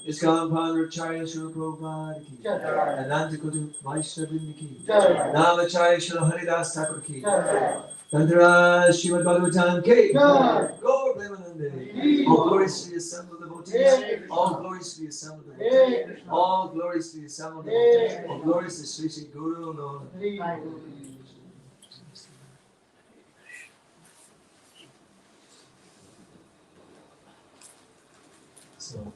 ISKCON Founder Charya Srila Prabhupada ki, Ananta Kutu Vaishnavin ki, Namacharya Srila Haridas Thakur ki, Tantra Srimad Bhagavatam ki, Gaur Premanande, all glories to the assembled devotees, all glories to the assembled devotees, all glories to the assembled devotees, all glories to Sri Sri Guru Lord. So,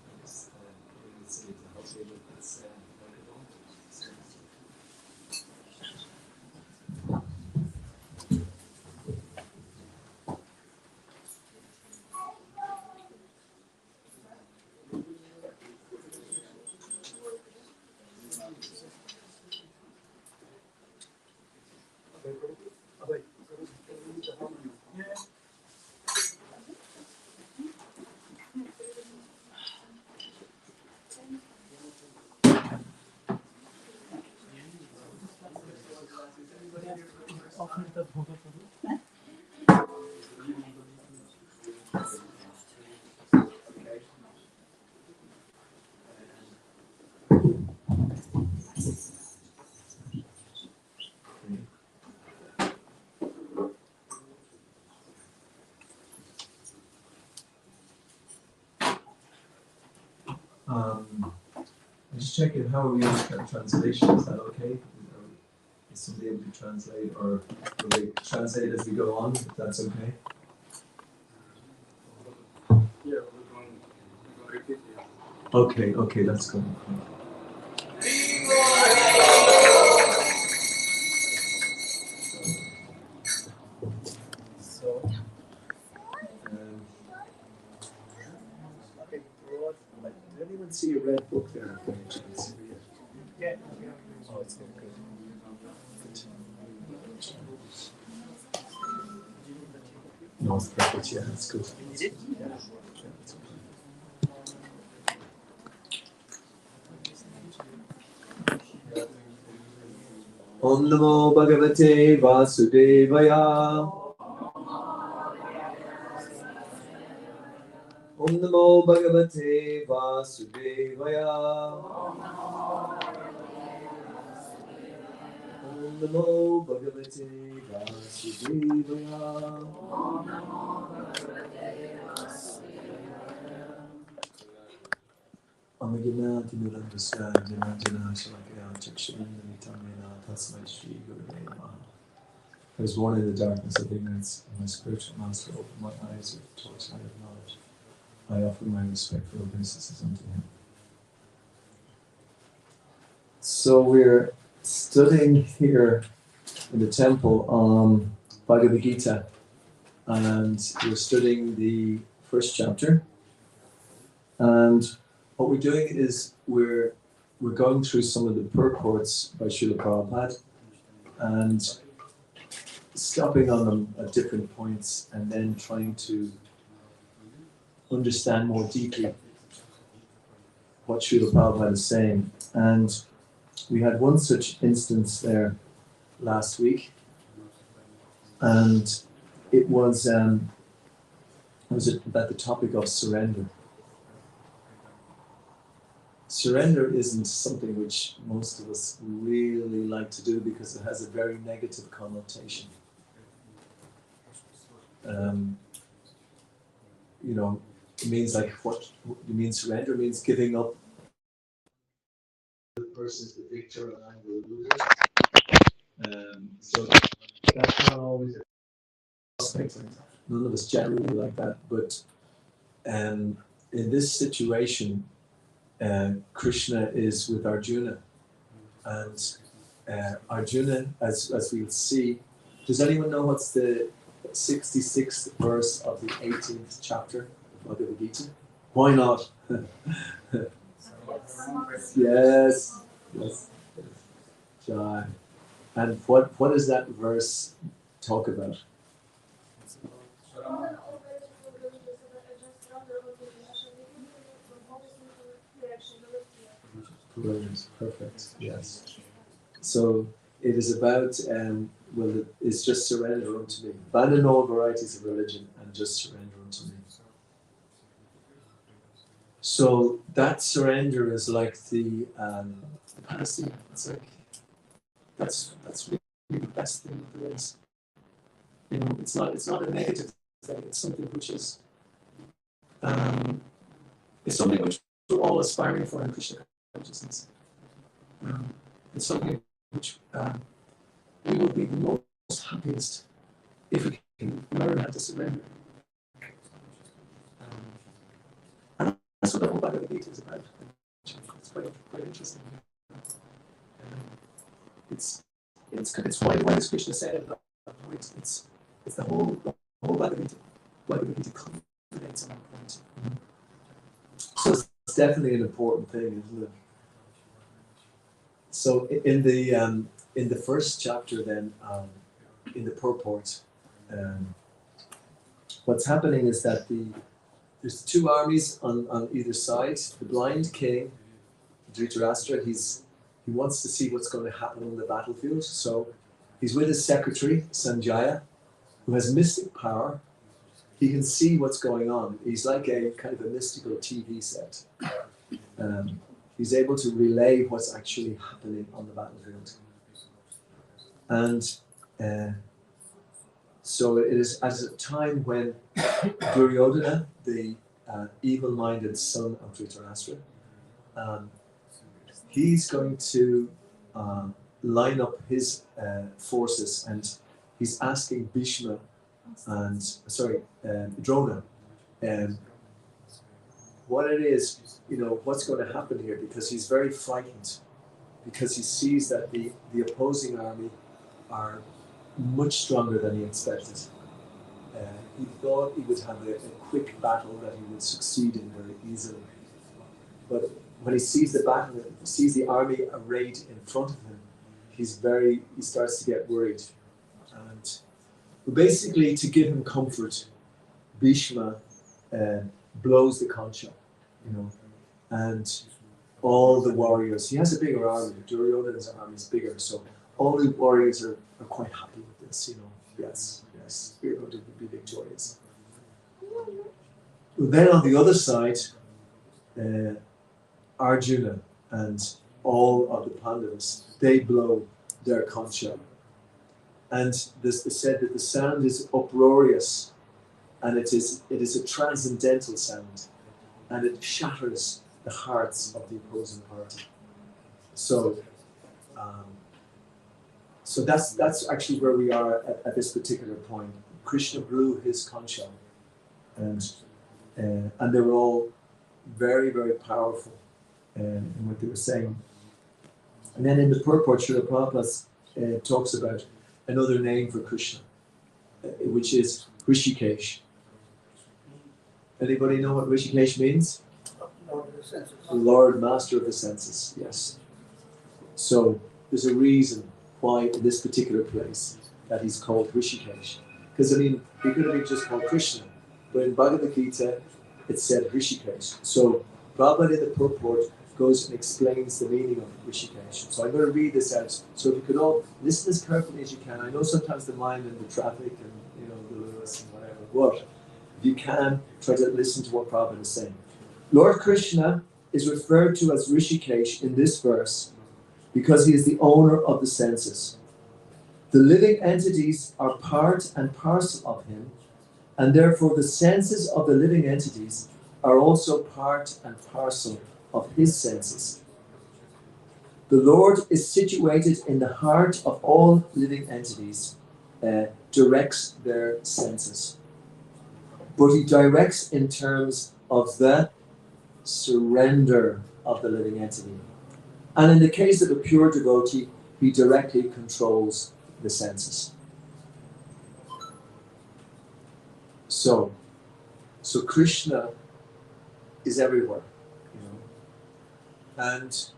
Just checking, how are we on translation? Is that okay? Is somebody able to translate, or will they translate as we go on, if that's okay? Yeah, we're going to repeat it. Okay, that's good. So, did anyone see a red book there? Yeah. Oh, it's very good. No, it's perfect. Yeah, it's good. Is it? Yeah. It's okay. Om Namo Bhagavate Vasudevaya. Om Namo Bhagavate Vasudevaya. Om Namo Bhagavate Vasudevaya. Amagina Timulandasya Janajana Shalakaya Chakshurandanitamena Tasmai Shri Gurave Namaha. I was born in the darkness of ignorance, and my spiritual master opened my eyes with the torchlight of knowledge. I offer my respectful obeisances unto him. So we're studying here in the temple on Bhagavad Gita, and we're studying the first chapter. And what we're doing is we're going through some of the purports by Srila Prabhupada and stopping on them at different points, and then trying to understand more deeply what Srila Prabhupada is saying. And we had one such instance there last week, and it was about the topic of surrender. Surrender isn't something which most of us really like to do because it has a very negative connotation. It means like what it means. Surrender means giving up. The person is the victor and I'm the loser. So that's not always a prospect. None of us generally like that, but in this situation, Krishna is with Arjuna, and Arjuna, as we'll see. Does anyone know what's the 66th verse of the 18th chapter of Bhagavad Gita? Why not? Yes. Jai. And what does that verse talk about? Brilliant. Perfect. Yes. So it is about, it's just surrender unto me. Abandon all varieties of religion and just surrender unto me. So that surrender is like the panacea. It's like that's really the best thing there is. It's not a negative thing. It's something which is it's something which we're all aspiring for in Krishna consciousness. It's something which we will be the most happiest if we can learn how to surrender. And that's what the whole Bhagavad Gita is about. It's quite interesting. It's why does Krishna say it? It's the whole Bhagavad Gita culminates on that point. So it's definitely an important thing, isn't it? So in the first chapter, then in the purport, what's happening is that there's two armies on either side. The blind king, Dhritarashtra, he wants to see what's going to happen on the battlefield. So He's with his secretary, Sanjaya, who has mystic power. He can see what's going on. He's like a kind of a mystical TV set. He's able to relay what's actually happening on the battlefield. And so it is at a time when Duryodhana, the evil-minded son of Dhritarashtra, he's going to line up his forces, and he's asking Bhishma and Drona what it is, what's going to happen here, because he's very frightened, because he sees that the opposing army are much stronger than he expected. He thought he would have a quick battle that he would succeed in very easily. But when he sees the battle, sees the army arrayed in front of him, he starts to get worried. And basically, to give him comfort, Bhishma blows the conch up, and all the warriors, he has a bigger army, Duryodhana's army is bigger, so all the warriors are quite happy with this, yes, we're going to be victorious. But then on the other side, Arjuna and all of the Pandavas, they blow their conch up. And this is said that the sound is uproarious, and it is a transcendental sound, and it shatters the hearts of the opposing party. So that's actually where we are at this particular point. Krishna blew his conch up, and they were all very, very powerful in what they were saying. And then in the purport, Srila Prabhupada talks about another name for Krishna, which is Rishikesh. Anybody know what Rishikesh means? Lord of the senses. Lord, Master of the senses, yes. So there's a reason why in this particular place that he's called Rishikesh. Because he could have been just called Krishna, but in Bhagavad Gita it said Rishikesh. So Prabhupada in the purport goes and explains the meaning of Rishikesh. So I'm going to read this out. So if you could all listen as carefully as you can. I know sometimes the mind and the traffic and the Lewis and whatever, but if you can, try to listen to what Prabhupada is saying. Lord Krishna is referred to as Rishikesh in this verse because he is the owner of the senses. The living entities are part and parcel of him, and therefore the senses of the living entities are also part and parcel of his senses. The Lord is situated in the heart of all living entities, directs their senses. But he directs in terms of the surrender of the living entity. And in the case of a pure devotee, he directly controls the senses. So Krishna is everywhere, and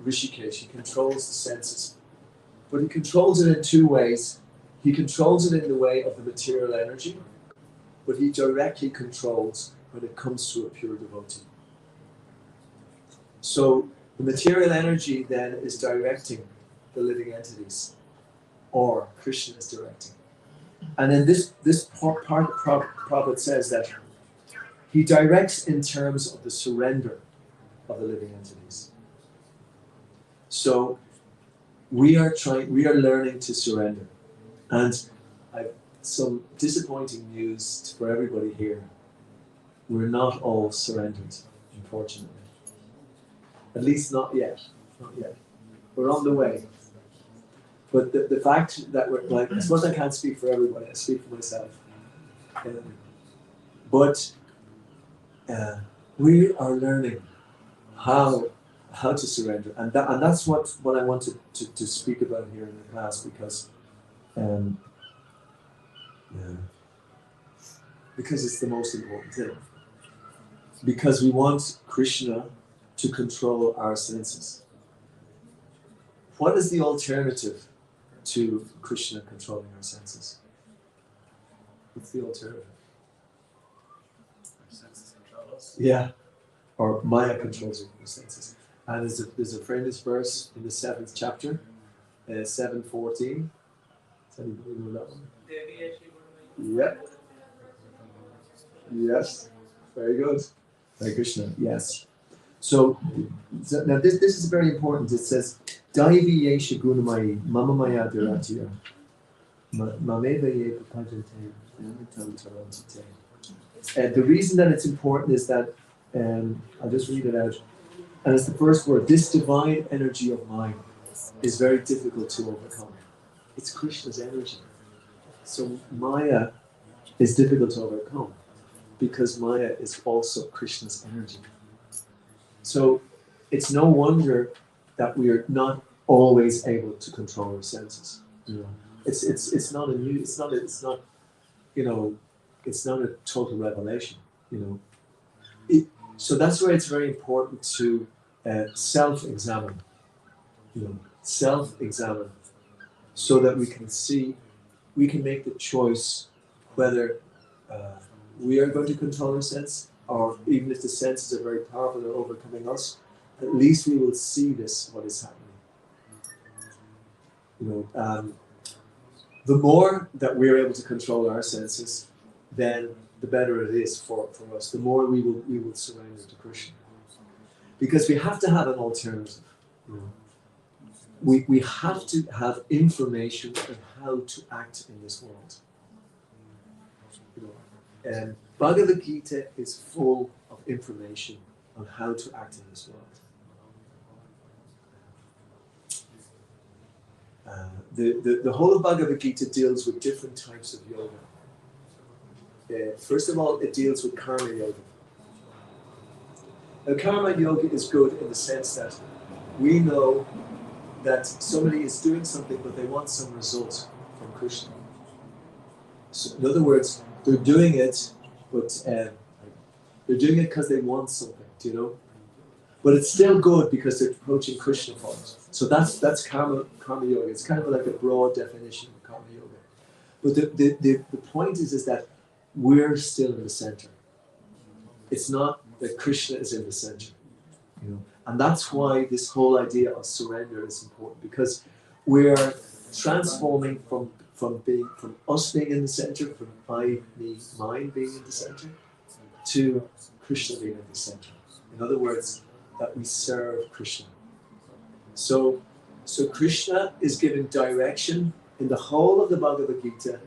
Rishikesh, he controls the senses. But he controls it in two ways. He controls it in the way of the material energy, but he directly controls when it comes to a pure devotee. So the material energy then is directing the living entities, or Krishna is directing. And in this part, Prabhupada says that he directs in terms of the surrender of the living entities. So we are learning to surrender. And I've some disappointing news for everybody here. We're not all surrendered, unfortunately. At least not yet. Not yet. We're on the way. But the fact that we're I suppose I can't speak for everybody, I speak for myself. But we are learning how to surrender. And that's what I wanted to speak about here in the class, because it's the most important thing. Because we want Krishna to control our senses. What is the alternative to Krishna controlling our senses? What's the alternative? Our senses control us. Yeah, or Maya controls our senses. And there's a famous verse in the 7th chapter, 7:14. Does anybody know that one? Yeah. Yes. Very good. Hare Krishna. Yes. So now this is very important. It says, Daivi Yesha Gunamai Mama Maya Dhiratya Mameva Ye Papajate Namitantarantite. The reason that it's important is that, I'll just read it out, and it's the first word, this divine energy of mine is very difficult to overcome. It's Krishna's energy. So Maya is difficult to overcome because Maya is also Krishna's energy. So it's no wonder that we are not always able to control our senses. You know, it's not a new, it's not you know, it's not a total revelation. You know, so that's why it's very important to self-examine. You know, self-examine, so that we can see, we can make the choice whether we are going to control our sense, or even if the senses are very powerful and overcoming us, at least we will see this, what is happening. You know, the more that we're able to control our senses, then the better it is for us. The more we will surrender to Krishna, because we have to have an alternative. You know, we have to have information on how to act in this world. You know, and Bhagavad Gita is full of information on how to act in this world. The whole of Bhagavad Gita deals with different types of yoga. First of all, it deals with karma yoga. Now, karma yoga is good in the sense that we know that somebody is doing something, but they want some result from Krishna. So, in other words, they're doing it, but they're doing it because they want something, do you know? But it's still good because they're approaching Krishna for it. So that's karma yoga. It's kind of like a broad definition of karma yoga. But the point is that we're still in the center. It's not that Krishna is in the center, you know. And that's why this whole idea of surrender is important, because we're transforming from us being in the center, from I, me, mine being in the center, to Krishna being in the center. In other words, that we serve Krishna. So Krishna is giving direction in the whole of the Bhagavad Gita,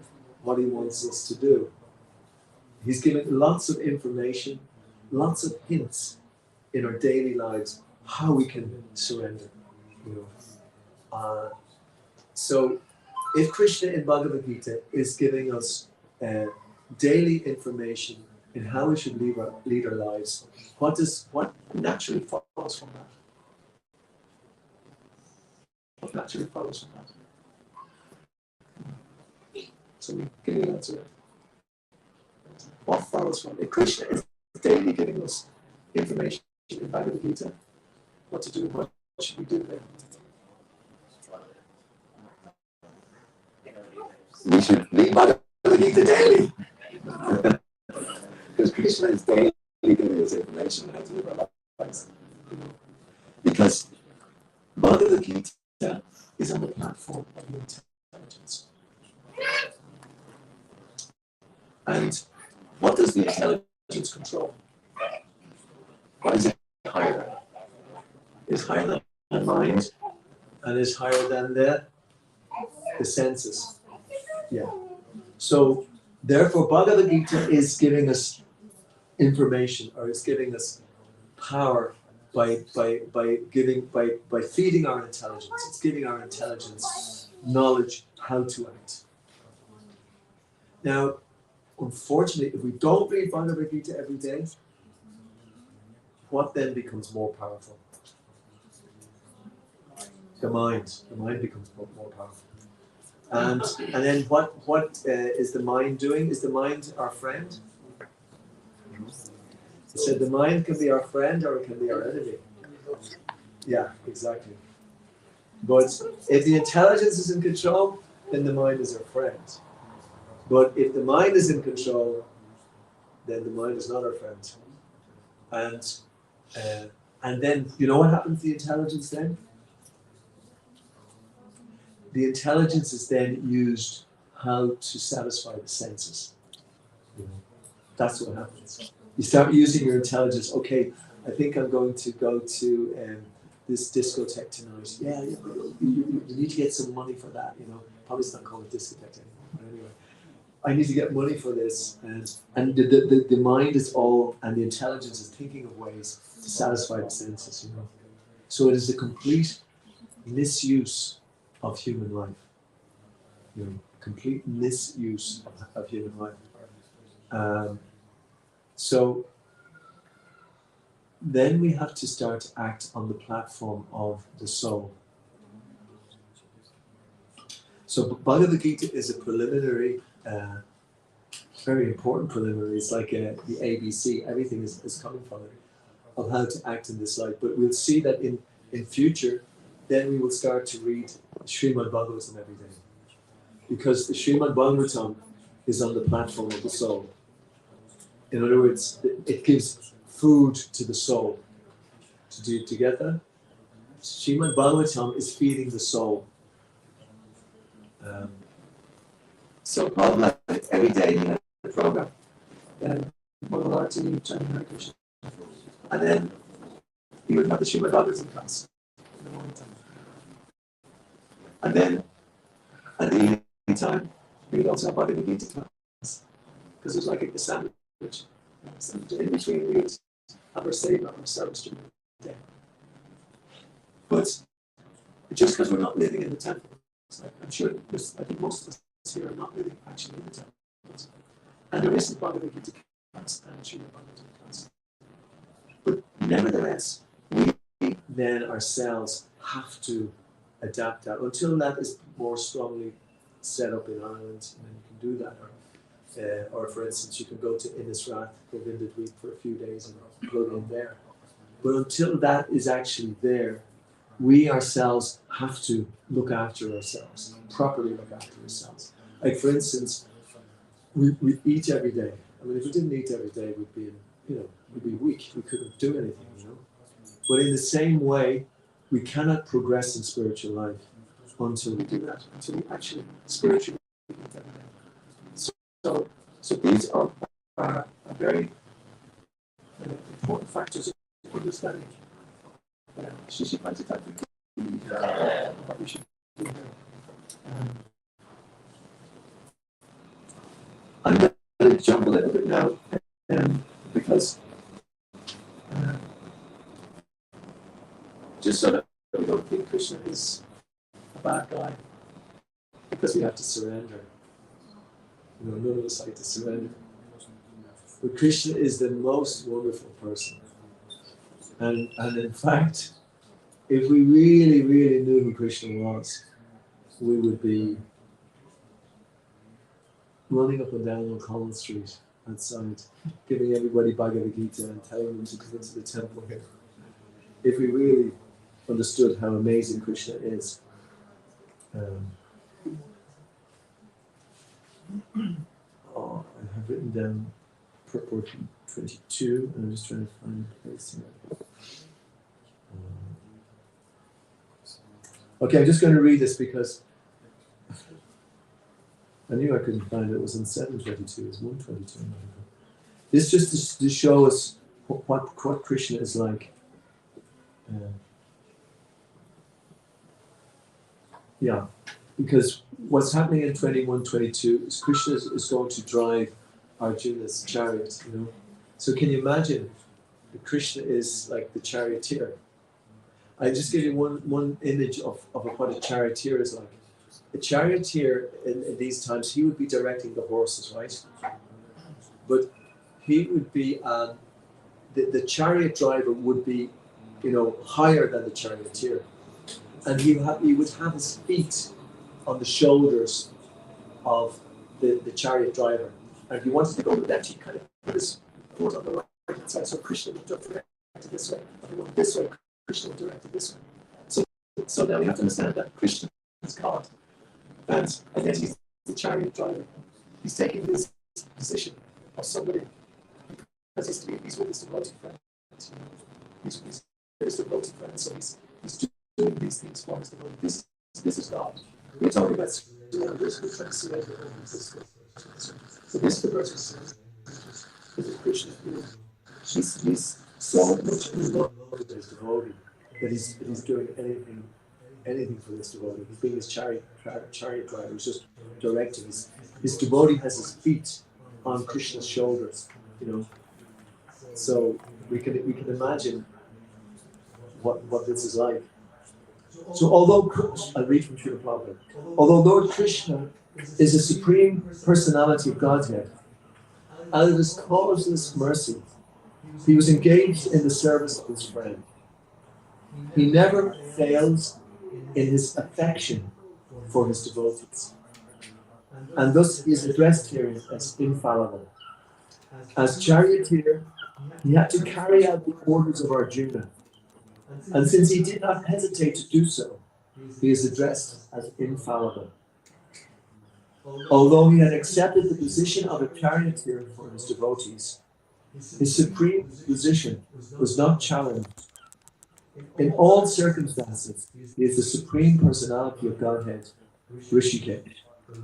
what he wants us to do. He's giving lots of information, lots of hints in our daily lives, how we can surrender. You know, so if Krishna in Bhagavad Gita is giving us daily information in how we should lead our lives, what naturally follows from that? What naturally follows from that? So we give you an answer. What follows from it? If Krishna is daily giving us information in Bhagavad Gita, what to do, what should we do then? We should read Bhagavad Gita daily. Because Krishna is daily giving us information on how to live our lives. Because Bhagavad Gita is on the platform of intelligence. And what does the intelligence control? What is it higher than? It's higher than the mind, and is higher than the senses. Yeah. So therefore Bhagavad Gita is giving us information, or is giving us power by feeding our intelligence. It's giving our intelligence knowledge how to act. Now, unfortunately, if we don't read Bhagavad Gita every day, what then becomes more powerful? The mind. The mind becomes more powerful. And then what is the mind doing? Is the mind our friend? He said the mind can be our friend or it can be our enemy. Yeah, exactly. But if the intelligence is in control, then the mind is our friend. But if the mind is in control, then the mind is not our friend. And then, you know what happens to the intelligence then? the intelligence is then used how to satisfy the senses. You know, that's what happens. You start using your intelligence. Okay, I think I'm going to go to this discotheque tonight. Yeah, you need to get some money for that. You know, probably it's not called a discotheque anymore. But anyway, I need to get money for this, and the mind is all, and the intelligence is thinking of ways to satisfy the senses. You know, so it is a complete misuse of human life. You know, complete misuse of human life. So then we have to start to act on the platform of the soul. So Bhagavad Gita is a preliminary, very important preliminary. It's like the ABC. Everything is coming from it, of how to act in this life. But we'll see that in future, then we will start to read Srimad Bhagavatam every day. Because the Srimad Bhagavatam is on the platform of the soul. In other words, it gives food to the soul. Do you get that? Srimad Bhagavatam is feeding the soul. So Prabhu, every day you have a program. Then Aarti, chanting Hare Krishna. And then you would have the Srimad Bhagavatam class in the morning time. And then at the evening time, we would also have Bhagavad Gita class. Because it's like a sandwich. So in between, we would have our seva, our service during the day. But just because we're not living in the temple, like I'm sure I think most of us here are not living actually in the temple. And there isn't Bhagavad Gita class and Srimad Bhagavatam class. But nevertheless, we then ourselves have to adapt that. Until that is more strongly set up in Ireland, and you can do that. Or for instance, you can go to Innisrath, Govinda for a few days and plug in there. But until that is actually there, we ourselves have to look after ourselves, properly look after ourselves. Like for instance, we eat every day. I mean, if we didn't eat every day, we'd be weak. We couldn't do anything, you know. But in the same way, we cannot progress in spiritual life until we do that, until we actually spiritually eat every day. So these are very important factors of understanding. She finds it what we should do here. I'm going to jump a little bit now because just so that we don't think Krishna is a bad guy, because we have to surrender. You know, none of us like to surrender. But Krishna is the most wonderful person. And in fact, if we really, really knew who Krishna was, we would be running up and down on Collins Street outside, giving everybody Bhagavad Gita and telling them to come into the temple here. If we really understood how amazing Krishna is. I have written down purport 22, and I'm just trying to find a place here. Okay, I'm just going to read this because I knew I couldn't find it. It was in 722, it was 122. This just to show us what Krishna is like. Yeah, because what's happening in 21-22 is Krishna is going to drive Arjuna's chariot, you know. So can you imagine that Krishna is like the charioteer? I just give you one image of what a charioteer is like. A charioteer in these times, he would be directing the horses, right? But he would be, the chariot driver would be, you know, higher than the charioteer. And he would have his feet on the shoulders of the chariot driver. And if he wanted to go to the left, he kind of put his foot on the right hand side. So Krishna would direct it this way. If he went this way, Krishna would direct it this way. So now we have to understand that Krishna is God. And yet he's the chariot driver. He's taking this position of somebody because he's with his devoted friend. You know? He's with his devoted friend. So he's doing these things for his devotee. This is God. we're talking about this. So this the person is a Krishna. He's so much in love with his devotee that he's doing anything for this devotee. He's being his chariot driver. He's just directing. His devotee has his feet on Krishna's shoulders, you know. So we can imagine what this is like. So although I'll read from Srila Prabhupada. Although Lord Krishna is the supreme personality of Godhead, out of his causeless mercy, he was engaged in the service of his friend. He never fails in his affection for his devotees, and thus he is addressed here as infallible. As charioteer, he had to carry out the orders of Arjuna, and since he did not hesitate to do so, he is addressed as infallible. Although he had accepted the position of a charioteer for his devotees, his supreme position was not challenged. In all circumstances, he is the supreme personality of Godhead, Rishikesh,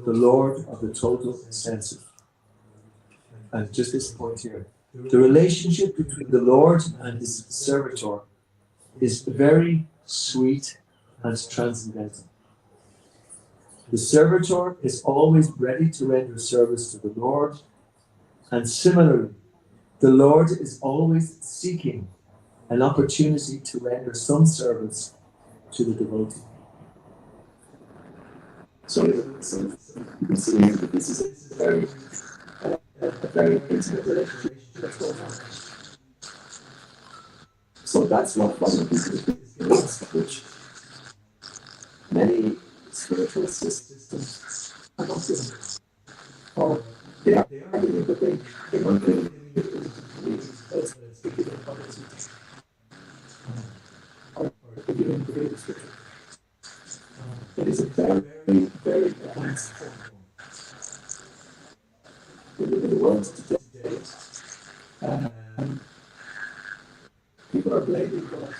the Lord of the total senses. And just this point here, the relationship between the Lord and his servitor is very sweet and transcendental. The servitor is always ready to render service to the Lord, and similarly, the Lord is always seeking an opportunity to render some service to the devotee. So you can see that this is a very intimate relationship that's going on. So that's what one of these is, which many spiritual systems are not doing. Or they are doing, but they don't really it is a very, very advanced form. We live in the world today. People are blaming God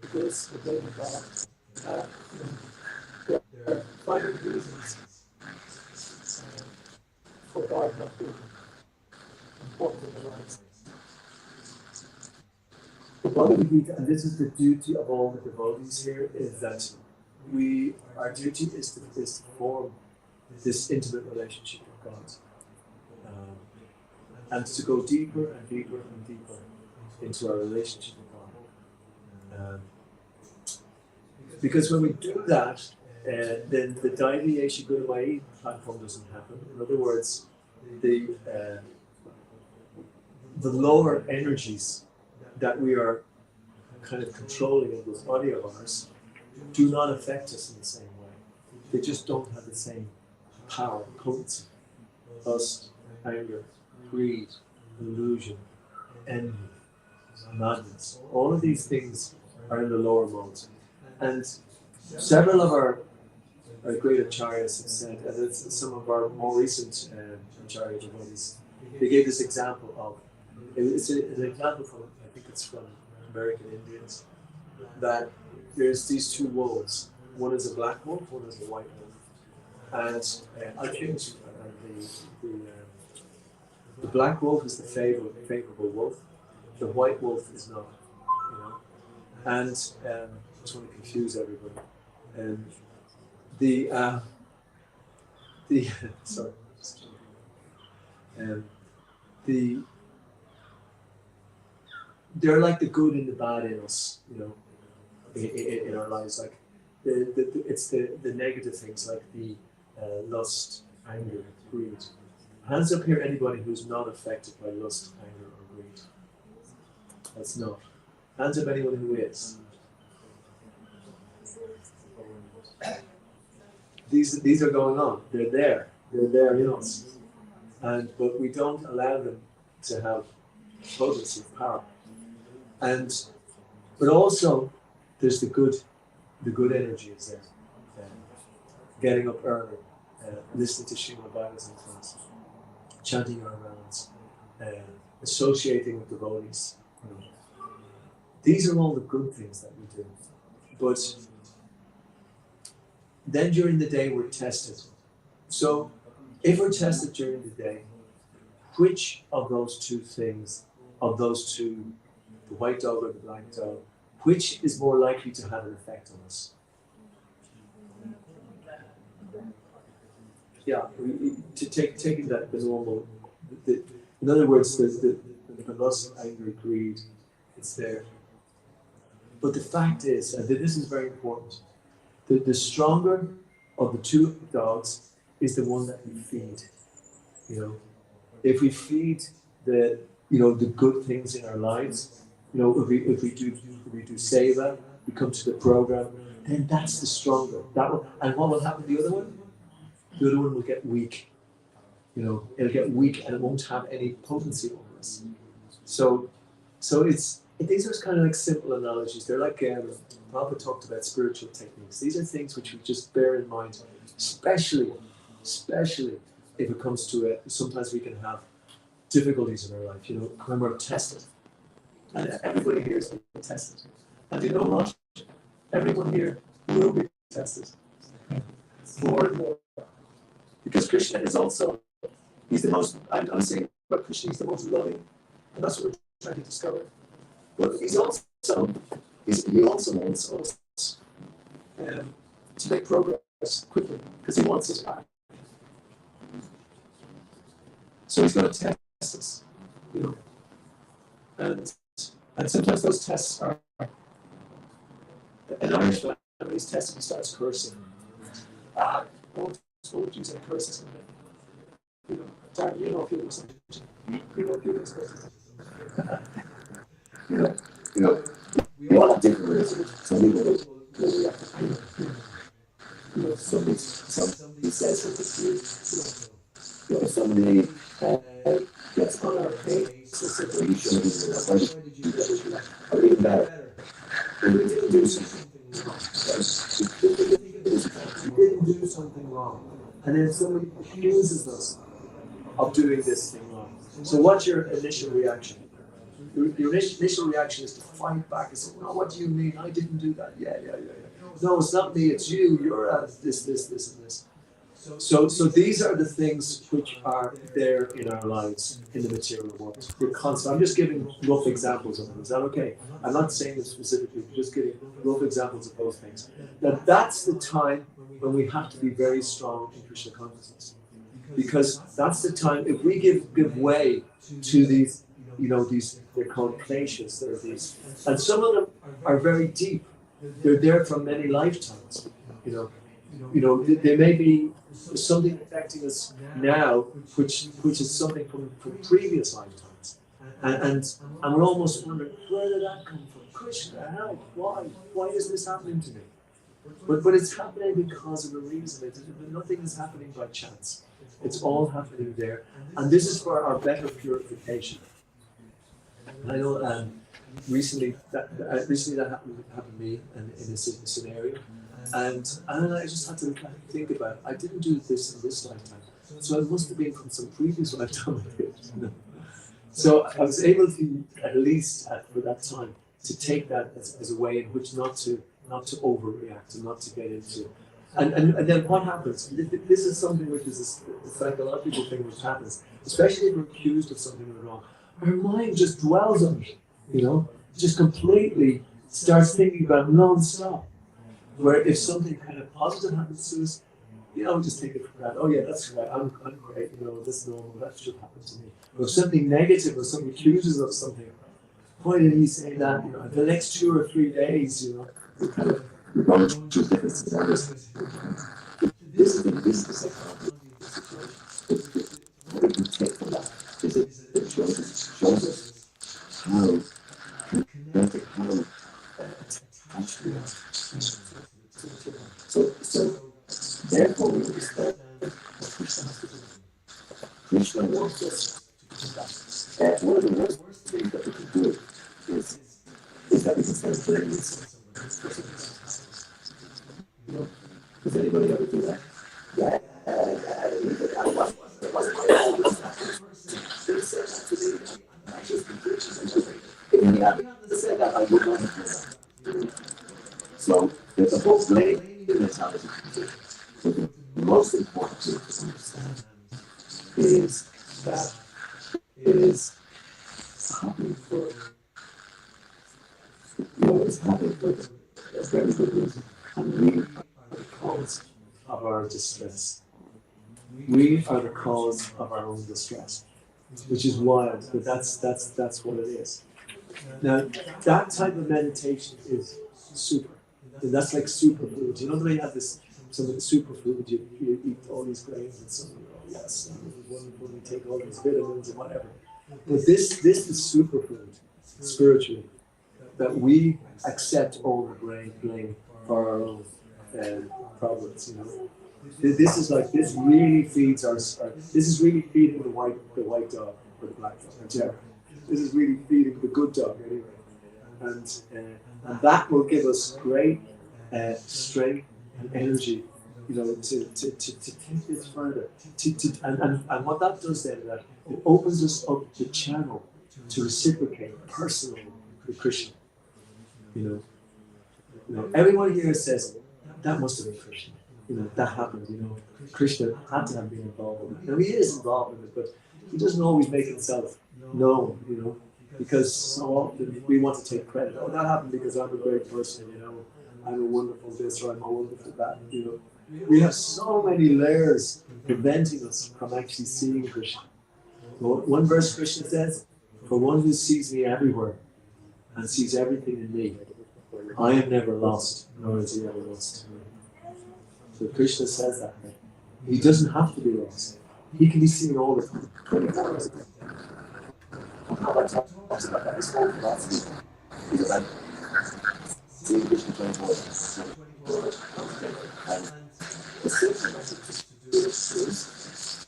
for this, they're blaming God. They're finding reasons for God not being important in their lives. And this is the duty of all the devotees here, is that our duty is to form this intimate relationship with God, and to go deeper and deeper and deeper into our relationship with God. Because when we do that, then the Daily Yeshu Gurumai platform doesn't happen. In other words, the lower energies that we are kind of controlling in this body of ours do not affect us in the same way. They just don't have the same power, potency. Lust, anger, greed, illusion, envy, madness. All of these things are in the lower modes. And several of our great acharyas have said, and it's some of our more recent acharya devotees, they gave this example of, it's an example from, I think it's from American Indians, that there's these two wolves. One is a black wolf, one is a white wolf. And I think the black wolf is the favorable wolf. The white wolf is not, you know. And I just want to confuse everybody. And sorry. They're like the good and the bad in us, you know, in our lives. Like it's the negative things, like the lust, anger, greed. Hands up here, anybody who's not affected by lust, anger, or greed. That's not. Hands up, anyone who is. These are going on. They're there. They're there in us, but we don't allow them to have potency of power. But also, there's the good energy is there. Getting up early, listening to Srimad Bhagavatam class, chanting our rounds, associating with devotees. You know. These are all the good things that we do. But then during the day we're tested. So if we're tested during the day, which of those two things, of those two, the white dog or the black dog, which is more likely to have an effect on us? Yeah, taking that the normal, in other words, the lust, anger, greed, it's there. But the fact is, and this is very important, the stronger of the two dogs is the one that we feed. You know, if we feed the good things in our lives, if we do seva, we come to the program, then that's the stronger. That one, and what will happen to the other one? The other one will get weak. It'll get weak and it won't have any potency over us. So these are kind of like simple analogies. They're like Prabhu talked about spiritual techniques. These are things which we just bear in mind, especially if it comes to it. Sometimes we can have difficulties in our life, when we're tested. And everybody here is being tested. And you know what? Everyone here will be tested. More and more. Because Krishna is also, he's the most, I'm saying about Krishna, he's the most loving. And that's what we're trying to discover. But he also wants us to make progress quickly, because he wants us back. So he's going to test us, and sometimes those tests are, an Irish man, when he's tested, he starts cursing. Don't use a curse something. Darn, you know if you do something. We all have different ways. Some people will react to anger. Somebody says something to you. If somebody gets on our case, or you should do that, or even better, we didn't do something wrong. We didn't do something wrong. And then somebody accuses us of doing this thing wrong. So what's your initial reaction? Your initial reaction is to fight back and say, no, what do you mean? I didn't do that. Yeah. No, it's not me, it's you. You're at this, and this. So these are the things which are there in our lives, in the material world. They're constant. I'm just giving rough examples of them. Is that okay? I'm not saying this specifically, just giving rough examples of those things. Now that's the time when we have to be very strong in Krishna consciousness. Because that's the time, if we give way to these, they're called kleshas, they're these, and some of them are very deep. They're there for many lifetimes. There may be something affecting us now, which is something from previous lifetimes, and we're almost wondering, where did that come from? Krishna, how? Why is this happening to me? But it's happening because of a reason. Nothing is happening by chance. It's all happening there, and this is for our better purification. I know recently that happened to me in a scenario, and I just had to think about it. I didn't do this in this lifetime, so it must have been from some previous lifetime I did. So I was able to, at least for that time, to take that as a way in which not to overreact and not to get into. And then what happens? This is something which is a psychological thing which happens, especially if we're accused of something wrong. Our mind just dwells on it, just completely starts thinking about it non-stop. Where if something kind of positive happens to us, we just take it for granted. Oh yeah, that's right, I'm great, this is normal, that should happen to me. Or if something negative or somebody accuses us of something, why did he say that? The next 2 or 3 days, we're going through different scenarios. This is the psychology situation. What we take from that is it shows us how connected, how attached we are. So therefore we understand what Krishna has to do. Krishna wants us to do that. One of the worst things that we can do is that we can start blaming someone. Does anybody ever do that? Yeah. So there's a whole blame mentality. But the most important thing to understand is that it is happening for, it's happening for a very good reason. And we are the cause of our distress. We are the cause of our own distress, which is wild, but that's what it is. Now, that type of meditation is super. And that's like superfood. You know the way you have this, some of the superfood, you eat all these grains and some, yes, wonderful, you take all these vitamins and whatever. But this is superfood, spiritually, that we accept all the blame for our own problems, you know. This is like, this really feeds this is really feeding the white dog or the black dog, whichever. This is really feeding the good dog anyway. And that will give us great strength and energy, you know, to take this further. And what that does then is that it opens us up the channel to reciprocate personally with Krishna. You know, everyone here says, that must have been Krishna. You know, that happened, you know. Krishna had to have been involved in it. Now, he is involved in it, but he doesn't always make himself known, you know, because so often we want to take credit. Oh, that happened because I'm a great person, you know. I'm a wonderful this or I'm a wonderful that, you know. We have so many layers preventing us from actually seeing Krishna. Well, one verse Krishna says, for one who sees me everywhere and sees everything in me, I am never lost, nor is he ever lost. So Krishna says that. He doesn't have to be lost. He can be seen all the time. 24 hours a day. How I talk about that is whole philosophy. Because I'm seeing Krishna 24 hours. And the simple message is to do this.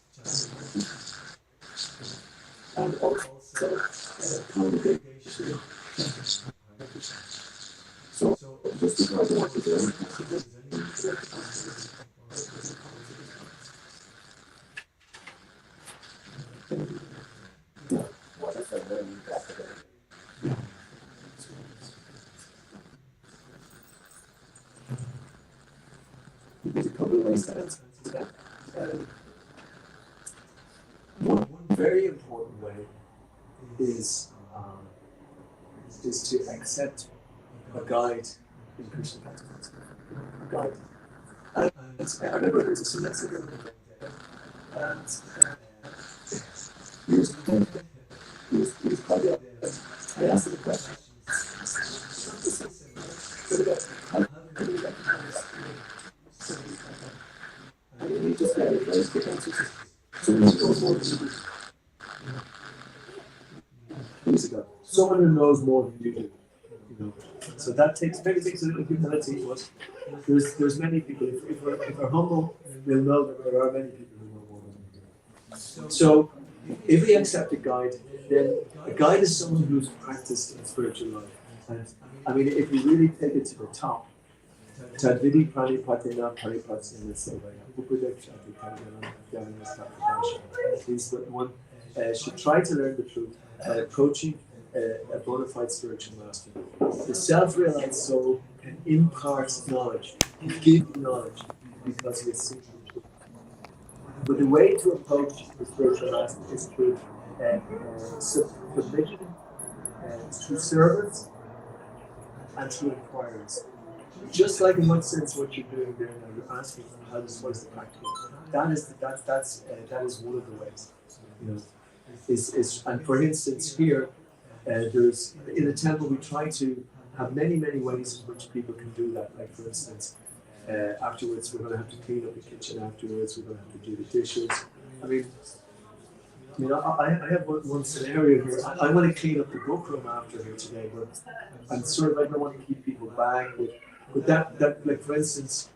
And also congregation. So just because I want to do it, what if I learn that today? There's a couple of ways that one very important way is to accept a guide in Krishna consciousness. A guide. And I remember there was a semester ago, and he was probably up there. I asked him a question. How can you recognize? And he just got a very quick answer. Someone who knows more than you do. Years ago. Someone who knows more than you do. You know. So that takes a little humility. There's many people. If we're humble, we'll know that there are many people who know more than we do. So if we accept a guide, then a guide is someone who's practiced in spiritual life. And I mean, if you really take it to the top, Tadvidi Pranipatena Paripatsena Sevaya, means that one should try to learn the truth by approaching a bona fide spiritual master. The self-realized soul can impart knowledge, give knowledge, because he has seen the truth. But the way to approach the spiritual master is through submission, through service, and through inquiries. Just like in one sense what you're doing there now, you're asking what is the practical. That is one of the ways. You know, and for instance here, there's in the temple we try to have many ways in which people can do that. Like for instance, afterwards we're going to have to clean up the kitchen afterwards. We're going to have to do the dishes. I mean, I have one scenario here. I want to clean up the book room after here today, but I'm sort of, I don't want to keep people back. But that like for instance,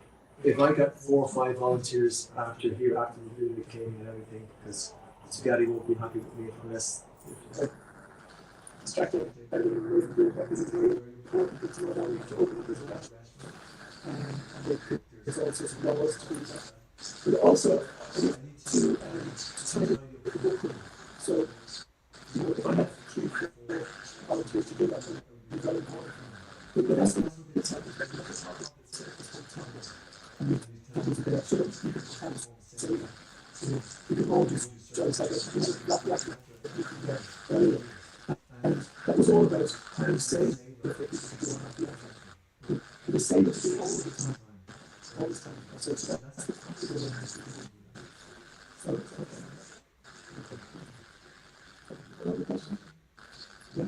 if I got 4 or 5 volunteers after we do the cleaning and everything, because Sugati won't be happy with me unless distracted. I really because it's very important to know how we to open this restaurant. There's also some levels to that. But also I need to try to the book room. So if I have 3 or 4 volunteers to do that, it's very important. But that's the time to could all just just like and that was all about how to say the same thing all the time. All the time. So that's another question? Yeah.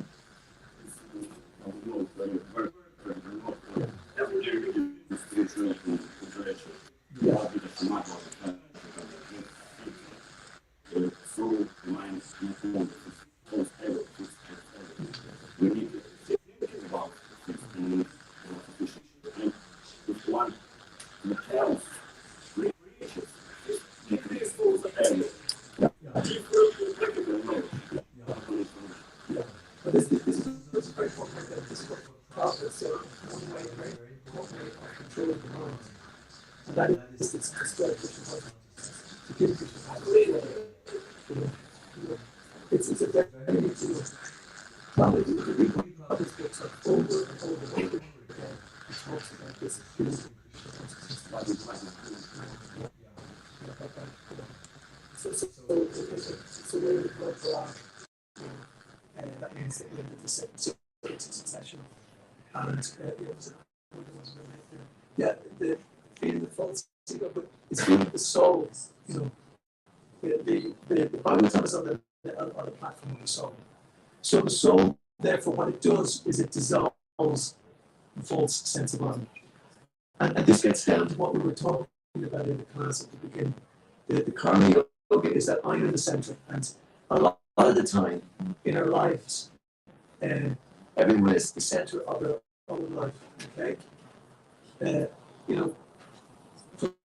But this is very important. This is what Prabhu said. One way, very important way of controlling the mind. And that is to spread Krishna's heart. To give Krishna's heart. It's a very neat thing. Prabhu, you read Prabhu's books like over and over again. He talks about this. So where we go for and that means that the succession and the feeling of false ego, but it's feeling the soul, the Bible tells us on the platform of the soul. So the soul, therefore, what it does is it dissolves the false sense of honor. And this gets down to what we were talking about in the class at the beginning. The karma yoga is that I'm in the center, and a lot of the time in our lives, everyone is the center of their own life. Okay,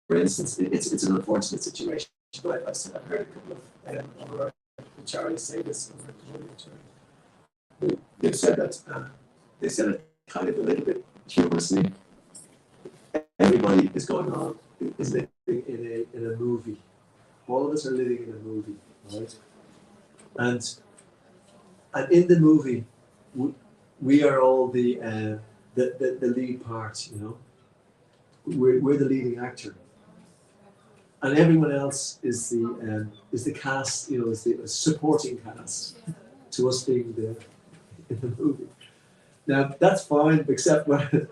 for instance, it's an unfortunate situation, but I've heard a couple of our Charlie say this. They've said that they said it kind of a little bit humorously. Everybody is living in a movie. All of us are living in a movie, right? And in the movie, we are all the lead part. We're the leading actor, and everyone else is the cast. Is the supporting cast to us being in the movie. Now that's fine, except when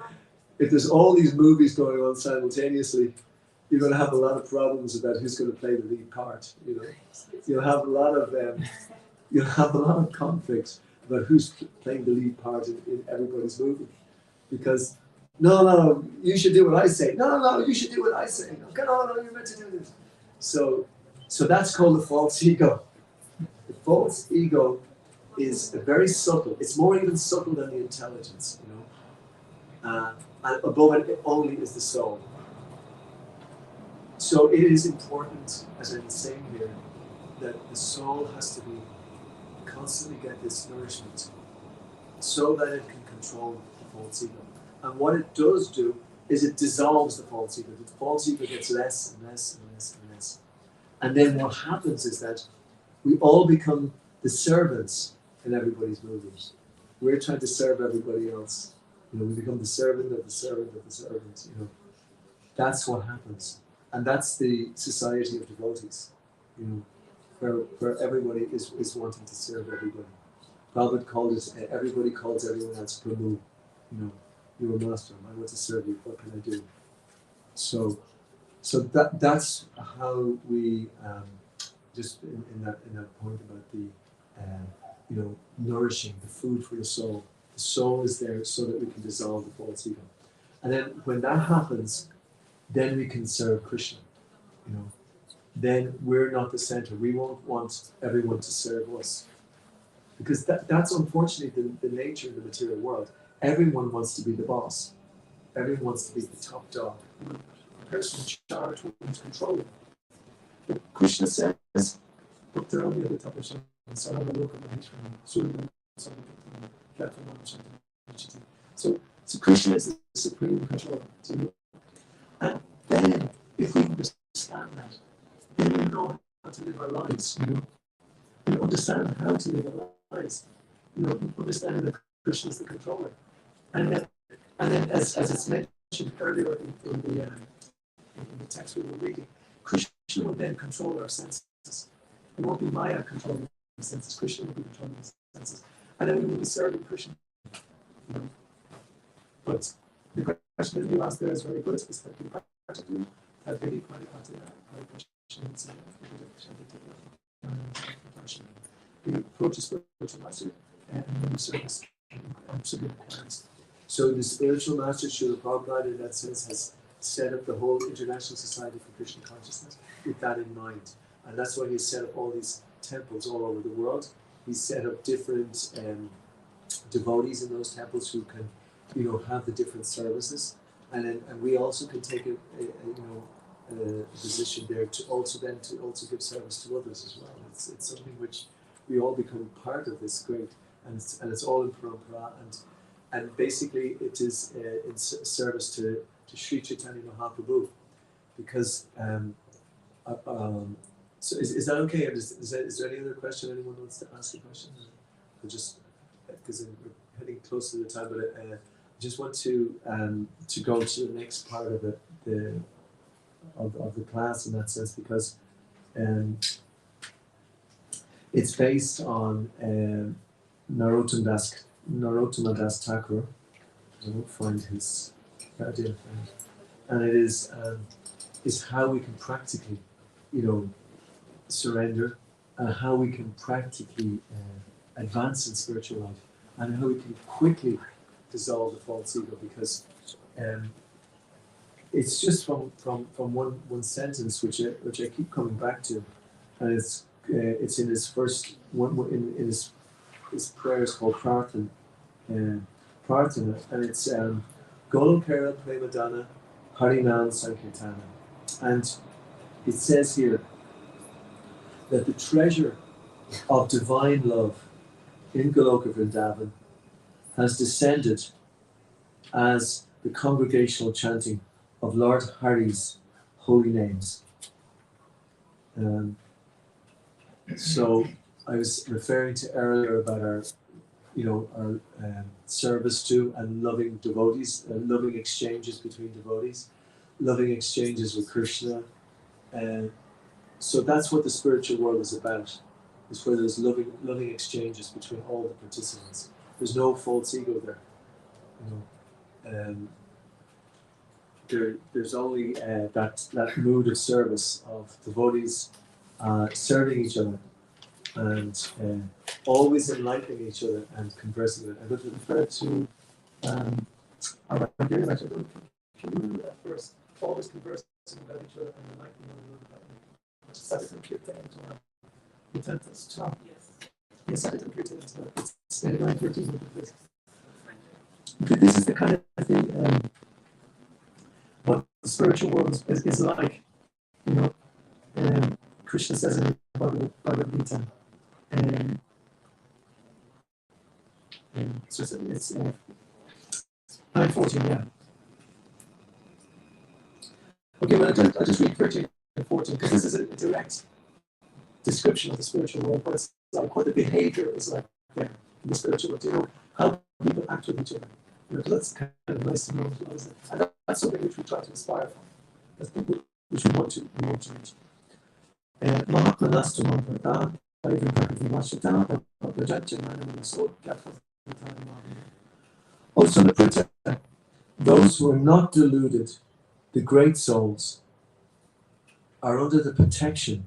if there's all these movies going on simultaneously, you're going to have a lot of problems about who's going to play the lead part. You'll have a lot of conflicts about who's playing the lead part in everybody's movie, because no, you should do what I say. No, you should do what I say. No, you're meant to do this. So that's called the false ego. The false ego is very subtle. It's more even subtle than the intelligence. And above it only is the soul. So it is important, as I'm saying here, that the soul has to be constantly get this nourishment so that it can control the false ego. And what it does do is it dissolves the false ego. The false ego gets less and less and less and less. And then what happens is that we all become the servants in everybody's movies. We're trying to serve everybody else. We become the servant of the servant of the servant. That's what happens. And that's the society of devotees, where everybody is wanting to serve everybody. Prabhupada called it, everybody calls everyone else Prabhu. You're a master, I want to serve you, what can I do? So that's how we, just in that point about the, nourishing, the food for the soul. The soul is there so that we can dissolve the false ego. And then when that happens, then we can serve Krishna. Then we're not the center. We won't want everyone to serve us. Because that's unfortunately the nature of the material world. Everyone wants to be the boss. Everyone wants to be the top dog. The person in charge wants control. But Krishna says, look, they're only at the top of something. So Krishna is the supreme controller. And then, if we understand that, then we know how to live our lives. We understand how to live our lives. Understanding that Krishna is the controller. And then as it's mentioned earlier in in the text we were reading. Krishna will then control our senses. It won't be Maya controlling the senses. Krishna will be controlling the senses, and then we will be serving Krishna. You know? But the question that you asked there is very good. It's practically we approach a spiritual master and then we service absolute requirements. So the spiritual master, Srila Prabhupada, in that sense, has set up the whole International Society for Krishna Consciousness with that in mind. And that's why he's set up all these temples all over the world. He's set up different devotees in those temples who can, have the different services. And we also can take a position there to also give service to others as well. It's something which we all become part of this great, and it's all in parampara, and basically it is in service to Sri Chaitanya Mahaprabhu, because so is that okay? Is there any other question anyone wants to ask a question? Or just because we're heading close to the time, but I just want to go to the next part of the class in that sense, because it's based on Narottama Das Thakur. I won't find his idea, and it is how we can practically, surrender, and how we can practically advance in spiritual life, and how we can quickly dissolve the false ego, because it's just from one sentence which I keep coming back to, and it's in his first one in his prayers called Prarthana, and it's Golokara Premadana Harinam Sankirtana, and it says here that the treasure of divine love in Goloka Vrindavan has descended as the congregational chanting of Lord Hari's holy names. So I was referring to earlier about our service to and loving devotees, loving exchanges between devotees, loving exchanges with Krishna. So that's what the spiritual world is about. It's where there's loving exchanges between all the participants. There's no false ego there. There's only that mood of service of devotees serving each other and always enlightening each other and conversing with. I'm going to refer to our Hungarian lecture. Can at first always conversing about each other and enlightening one another about Satyam Kirtan tomorrow. Untitled Chapter. Yes, Satyam Kirtan tomorrow. It's 9:13. This is the kind of thing what the spiritual world is like. Krishna says in the Bhagavad Gita. It's 9:14, yeah. Okay, well, I'll just read 13 and 14, because this is a direct description of the spiritual world, but it's like what the behavior is like there in the spiritual world, how people act with each other. That's kind of nice to know. And that's something which we try to aspire for. That's people which we want to reach. Mahatma Nastu Manvata, Bhaivan Prakati Vashita, Bhajaja Manu, so also the Prita, those who are not deluded, the great souls, are under the protection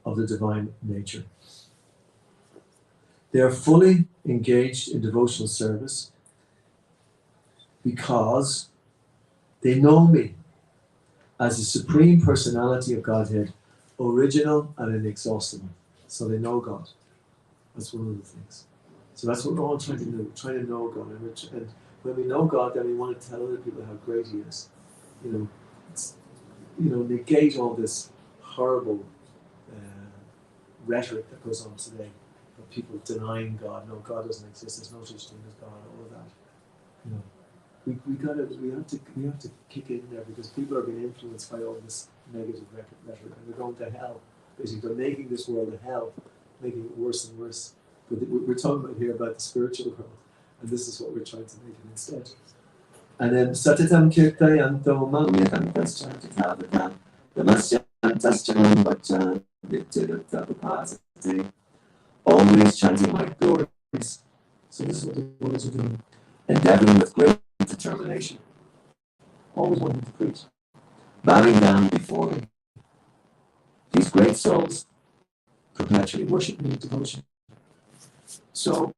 of the divine nature. They are fully engaged in devotional service because they know me as the Supreme Personality of Godhead, original and inexhaustible. So they know God. That's one of the things. So that's what we're all trying to do. We're trying to know God. And when we know God, then we want to tell other people how great He is. Negate all this horrible rhetoric that goes on today. People denying God. No, God doesn't exist. There's no such thing as God. All of that. We have to kick in there, because people are being influenced by all this negative rhetoric, and they're going to hell. Basically, they're making this world a hell, making it worse and worse. But we're talking about here about the spiritual world, and this is what we're trying to make it instead. And then Satatam Kirtayanto Mamyakantas Chantitavadam Namasyantas Chanam Bhajan Vittiratabhasati. Always chanting my glories. So this is what the Buddhas are doing. Endeavoring with great determination. Always wanting to preach. Bowing down before them. These great souls perpetually worship me in devotion. So,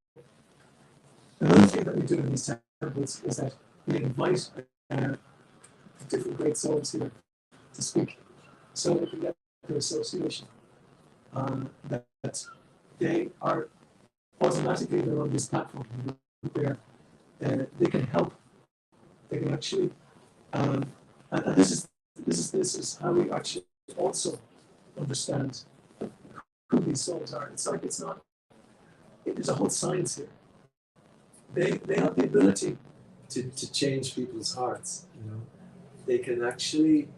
another thing that we do in these temples is that we invite different great souls here to speak, so we can get their association. That they are automatically they're on this platform where they can help. They can actually, and this is how we actually also understand who these souls are. It's like it's not. There's a whole science here. They have the ability to change people's hearts. You know, they can actually.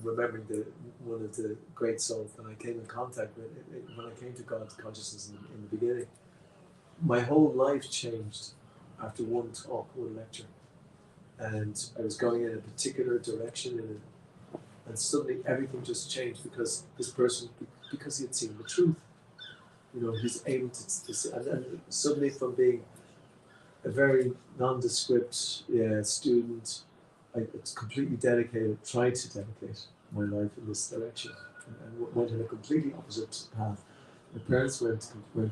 Remembering one of the great souls that I came in contact with when I came to God's consciousness in the beginning. My whole life changed after one talk, one lecture, and I was going in a particular direction, and suddenly everything just changed because this person, because he had seen the truth. You know, he's able to see, and suddenly from being a very nondescript student, I completely dedicated, tried to dedicate my life in this direction, and went in a completely opposite path. My parents weren't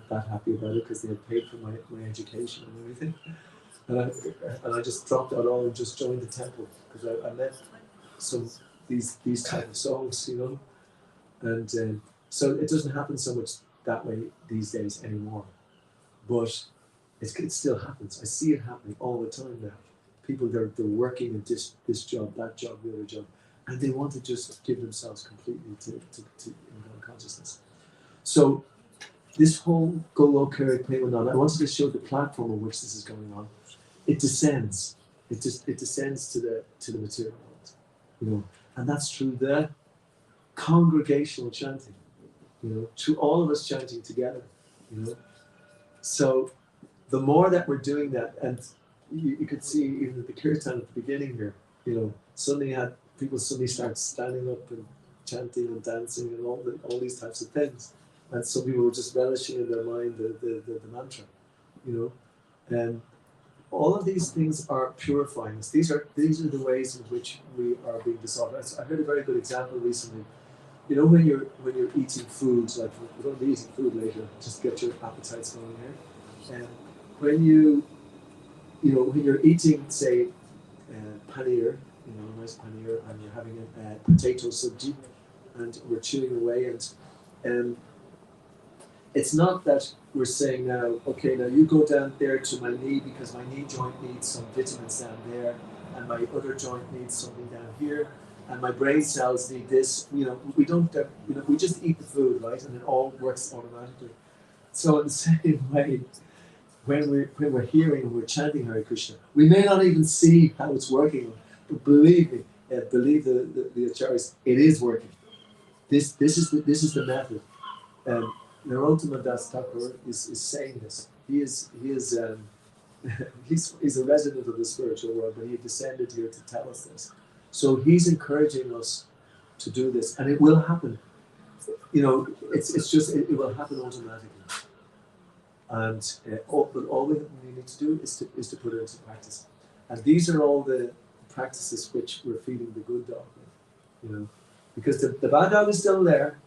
that happy about it because they had paid for my education and everything, and I just dropped that all and just joined the temple because I met some these type of souls, you know, and so it doesn't happen so much that way these days anymore, but it still happens. I see it happening all the time now. People they're working in this job, that job, the other job, and they want to just give themselves completely to God consciousness. So this whole Golokaric Premanand, I wanted to show the platform on which this is going on. It descends. It descends to the material world, you know, and that's through the congregational chanting, you know, through all of us chanting together, you know. So the more that we're doing that, and you could see even at the Kirtan at the beginning here, you know, suddenly you had people suddenly start standing up and chanting and dancing and all these types of things, and some people were just relishing in their mind the mantra, you know, and all of these things are purifying us. These are the ways in which we are being dissolved. I heard a very good example recently. You know, when you're eating foods, like we're going to be eating food later, just get your appetites going here, and when when you're eating, say, paneer, you know, nice paneer, and you're having a potato sabji, and we're chewing away, and it's not that we're saying now, okay, now you go down there to my knee because my knee joint needs some vitamins down there, and my other joint needs something down here, and my brain cells need this. You know, we don't, we just eat the food, right, and it all works automatically. So in the same way, when we're hearing and we're chanting Hare Krishna, we may not even see how it's working, but believe me, believe the acharyas, it is working. This is the method. Narottama Das Thakur is saying this. He's a resident of the spiritual world, but he descended here to tell us this. So he's encouraging us to do this, and it will happen. You know, it will happen automatically. And all we need to do is to put it into practice. And these are all the practices which we're feeding the good dog with, you know, because the bad dog is still there.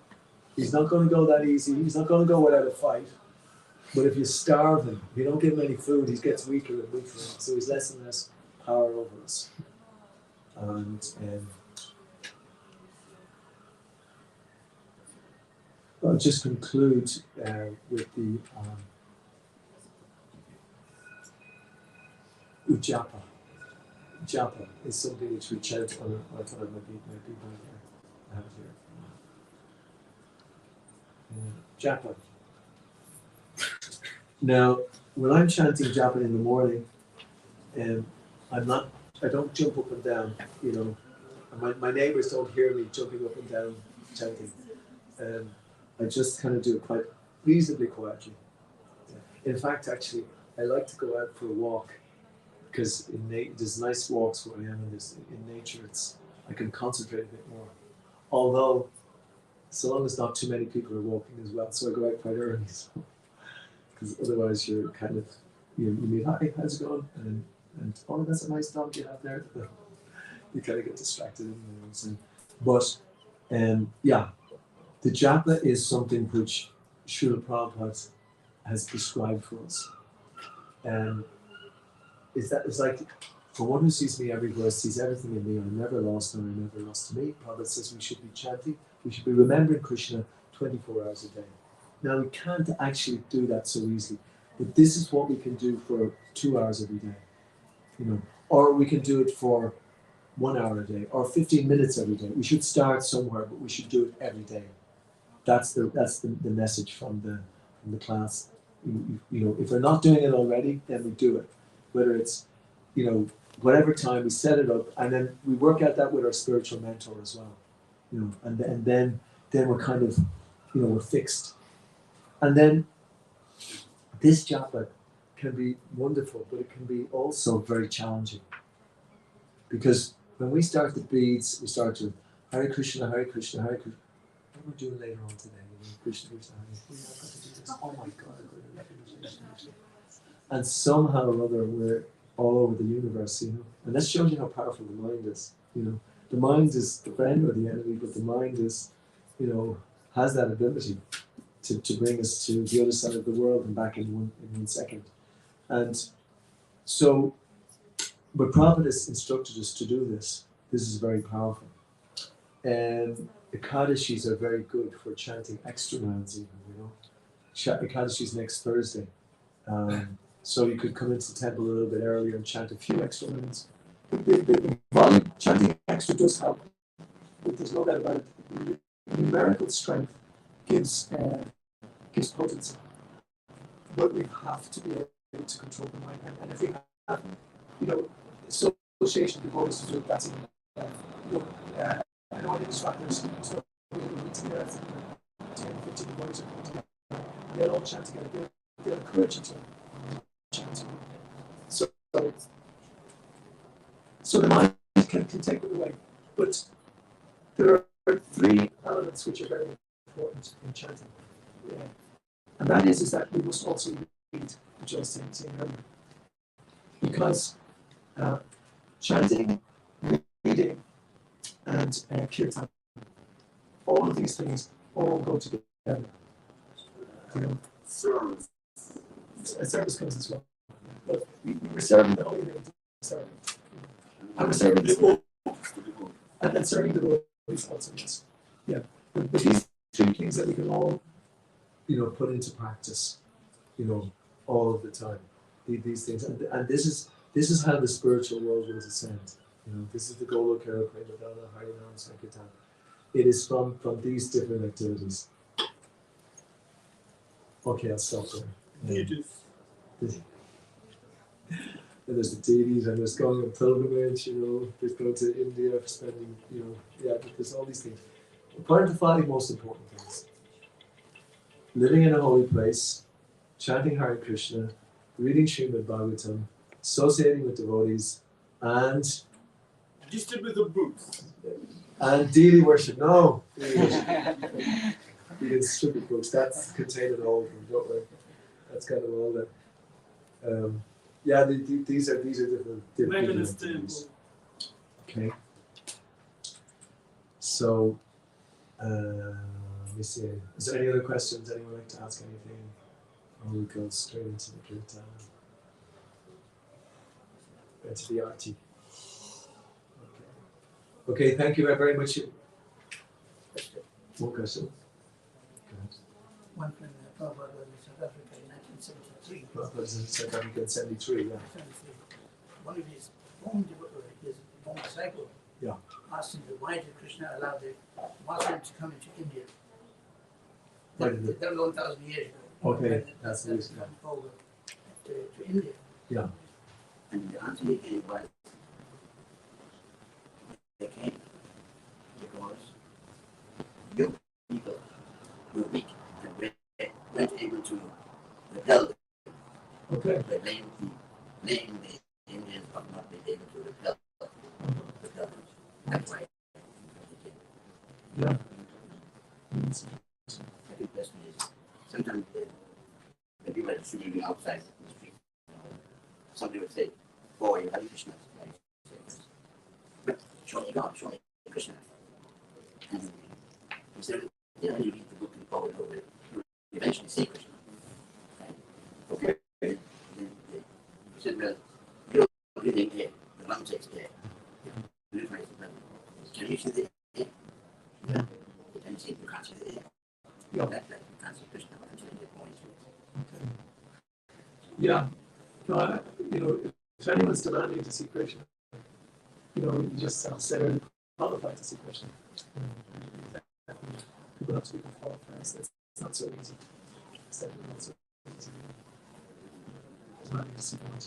He's not going to go that easy. He's not going to go without a fight. But if you starve him, if you don't give him any food, he gets weaker and weaker. So he's less and less power over us. And I'll just conclude with the Ujjapa. Japa is something which we chant on I thought it might be here. I have it here. Japa. Now, when I'm chanting japa in the morning, I don't jump up and down, you know. My neighbors don't hear me jumping up and down chanting. I just kind of do it quite reasonably quietly. In fact, actually, I like to go out for a walk because there's nice walks where I am, and in nature, I can concentrate a bit more. Although, so long as not too many people are walking as well, so I go out quite early. Because otherwise, you're kind of you meet, hi, how's it going? And oh, that's a nice dog you have there. You kind of get distracted in there. But yeah, the japa is something which Srila Prabhupada has prescribed for us. And it's like, for one who sees me everywhere, sees everything in me, I'm never lost nor I'm never lost to me. Prabhupada says we should be chanting, we should be remembering Krishna 24 hours a day. Now we can't actually do that so easily, but this is what we can do for 2 hours every day, or we can do it for 1 hour a day, or 15 minutes every day. We should start somewhere, but we should do it every day. That's the message from the class. If we're not doing it already, then we do it. Whether it's, whatever time we set it up, and then we work out that with our spiritual mentor as well. And then we're kind of, we're fixed. And then this japa can be wonderful, but it can be also very challenging. Because when we start the beads, we start to Hare Krishna, Hare Krishna, Hare Krishna. What we're doing later on today, Krishna, Krishna, Hare Krishna. I've got to do this. Oh my God. And somehow or other, we're all over the universe, And that shows you how powerful the mind is, The mind is the friend or the enemy, but the mind is, has that ability to bring us to the other side of the world and back in one second. And so, but Prabhupada has instructed us to do this. This is very powerful. And Ekadashis are very good for chanting extra rounds even, Ekadashi's next Thursday. So you could come into the temple a little bit earlier and chant a few extra rounds. The volume, chanting extra does help. But there's no doubt about it. Numerical strength gives potency. But we have to be able to control the mind. And if we have, association with devotees to do it, that's I know I did instructors, so we meet together, 10, 15 devotees are together. They'll all chant together. They'll encourage each other. Chant. So the mind can take it away. But there are 3 elements which are very important in chanting. Yeah. And that is that we must also read, which I was saying earlier. Because chanting, reading, and Kirtan, all of these things all go together. Service comes as well. But we're serving the Holy Name. And we're serving the Lord. And then serving the Lord also. Yeah. But these 3 things that we can all, put into practice, all of the time. These things. And this is how the spiritual world will ascend. This is the Golok Prema Harinam Sankirtan. It is from these different activities. Okay, I'll stop there. And there's the TVs, and there's going on pilgrimage, there's going to India for spending, there's all these things. What are the 5 most important things? Living in a holy place, chanting Hare Krishna, reading Srimad Bhagavatam, associating with devotees, and Distribute books. And daily worship. No. Daily worship. You can distribute books. That's contained in all of them, don't worry. That's kind of all that. Yeah, these are different things. Okay. So, let me see. Is there any other questions? Anyone like to ask anything? Or we go straight into the Kirtan. Into the Aarti. Okay, thank you very much. One question. One friend Prabhupada was in South Africa in 1973. Prabhupada was in South Africa in 73, yeah. 73. One of his own disciple asked him, why did Krishna allow the Muslims to come into India? That was 1,000 years ago. Okay, that's the reason. Over to India. Yeah. And the answer he gave was, they came because you people were weak and weren't able to rebel Okay. But laying the Indians are not being able to repel the government. That's why. Yeah. The question is, sometimes the people that are sitting outside the street, somebody would say, "Oh, you Hare Krishna." But show me God, show me Krishna. And instead of, you read the book and follow it over, you eventually see Krishna. Okay. He said, "Well, you're breathing air, the lungs takes air. Can you see the air? Yeah. Can you see the can't see the air? Yeah. That can't see Krishna, but I'm saying the point. Yeah. No, if anyone's demanding to see Krishna, you just say they're qualified to see Krishna. People have to be qualified. So it's not so easy. It's definitely not so easy. Demanding to see God.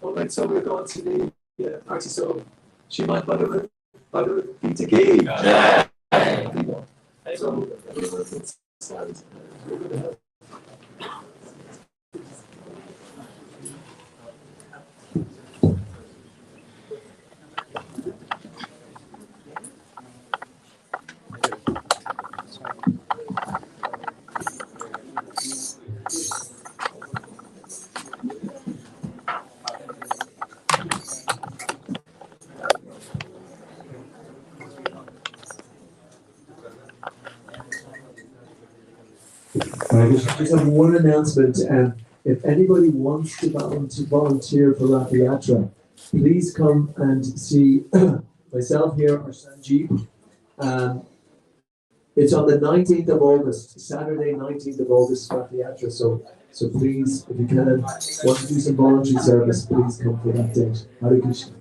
All right, so we're going to the Aarti. So, Shrimad Bhagavad Gita. So, everyone can stand. We're going to have. I just have one announcement. If anybody wants to volunteer for Rath Yatra, please come and see myself here or Sanjeev. It's on the 19th of August, Saturday, 19th of August, Rath Yatra. So please, if you can, want to do some voluntary service, please come for that date. Hare Krishna.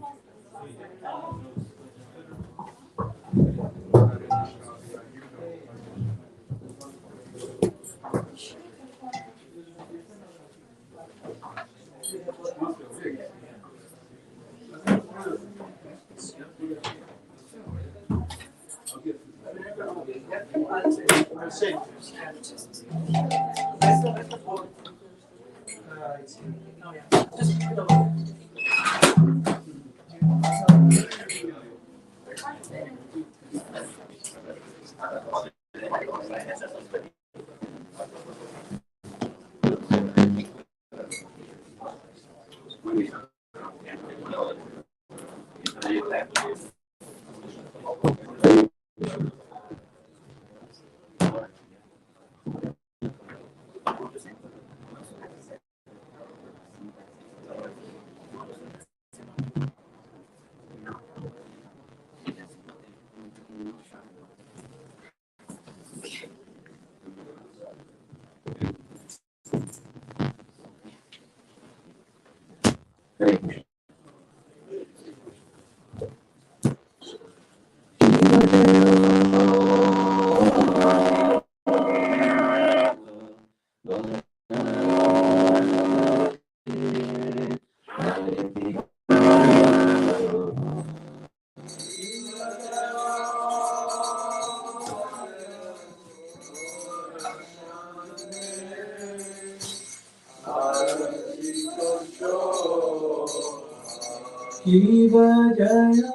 Shiva Jaya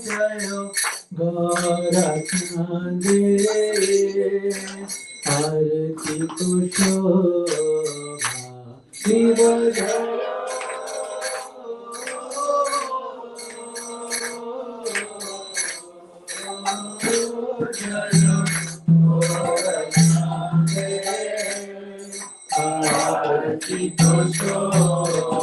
Jaya Gaura Chande Aarti to Shobha Shiva Jaya Aarti to Shobha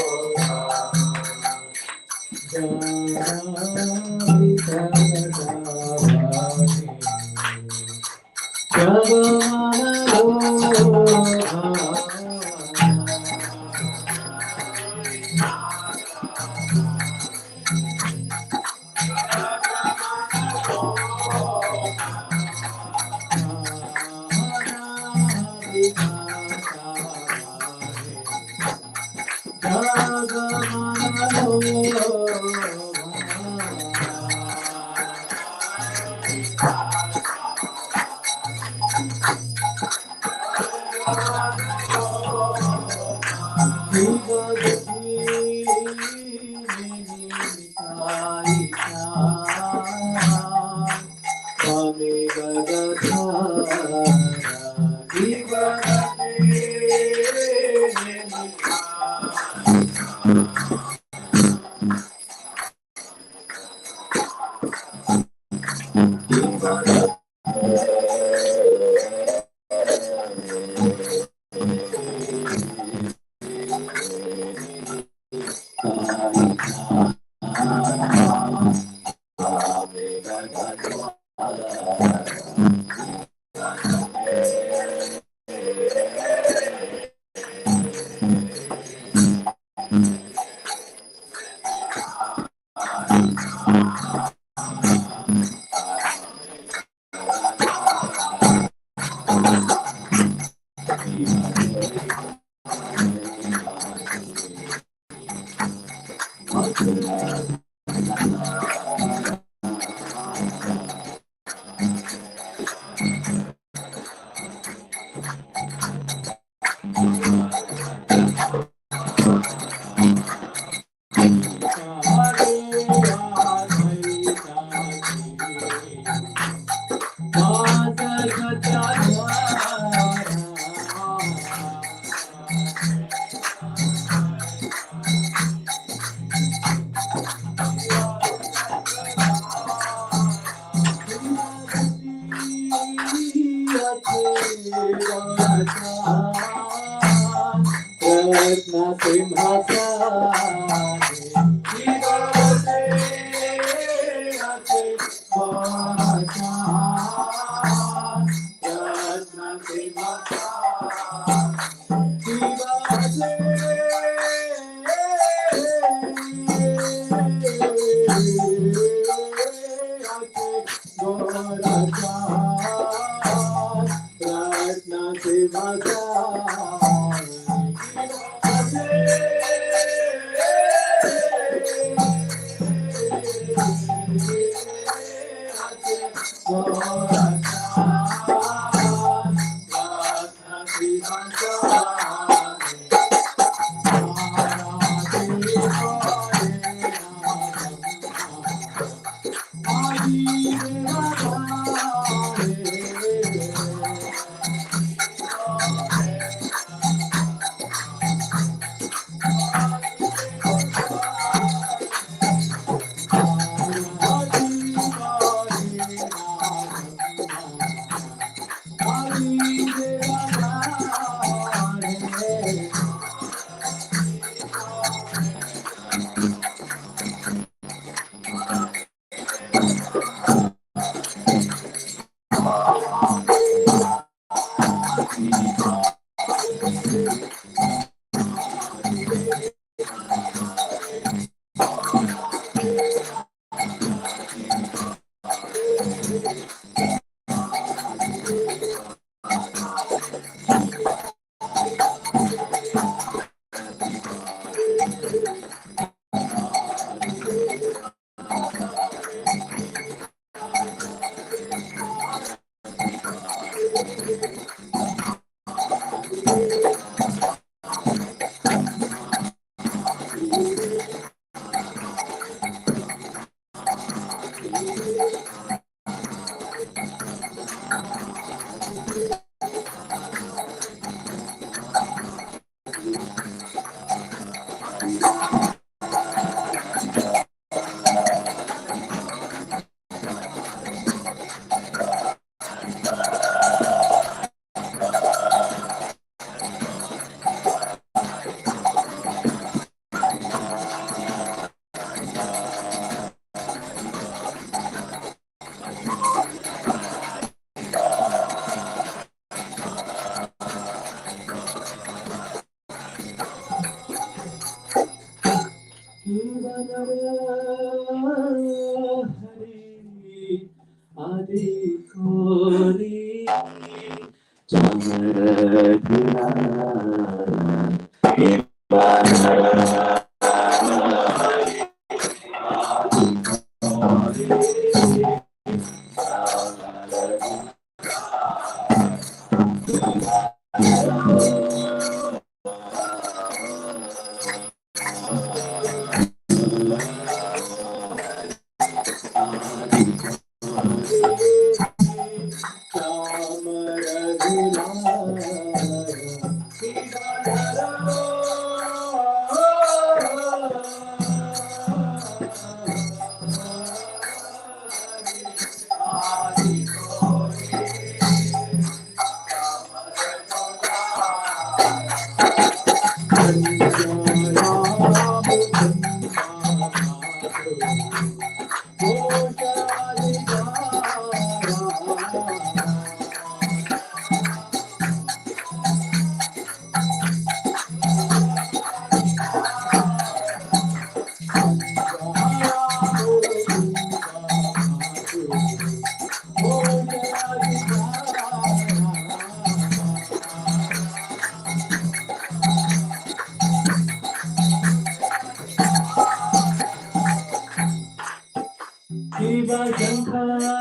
Shiva Shankara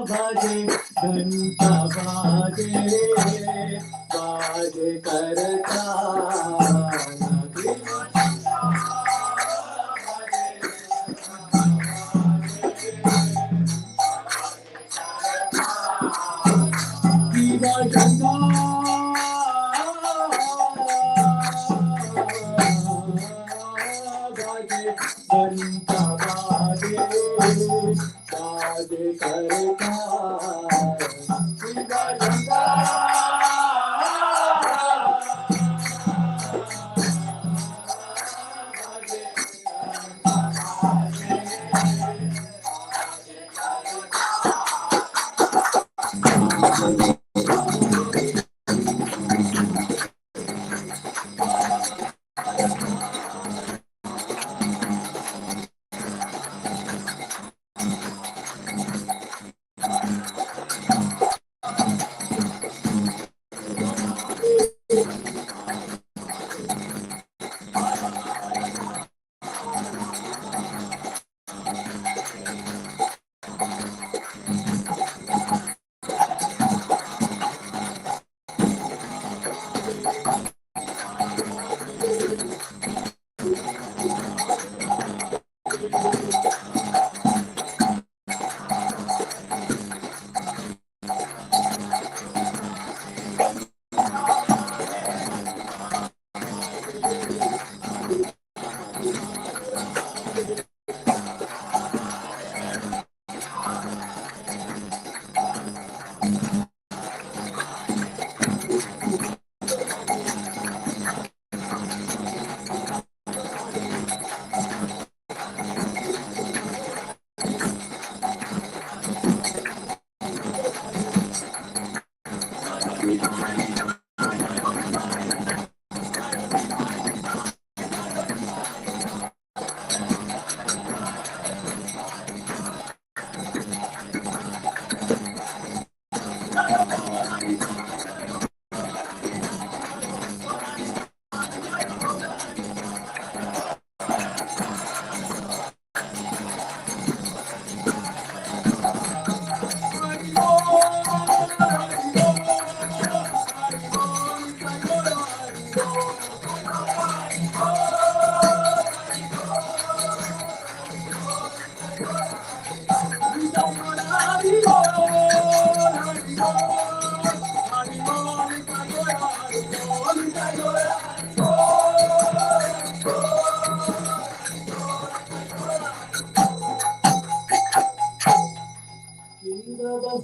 baje, घंटा बाजे, बाजे करता Shiva घंटा बाजे बाजे करता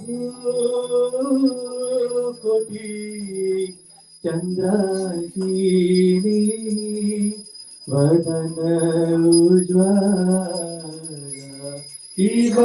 शिवा कोटि चंद्रकीनी वदन उज्ज्वल Shiv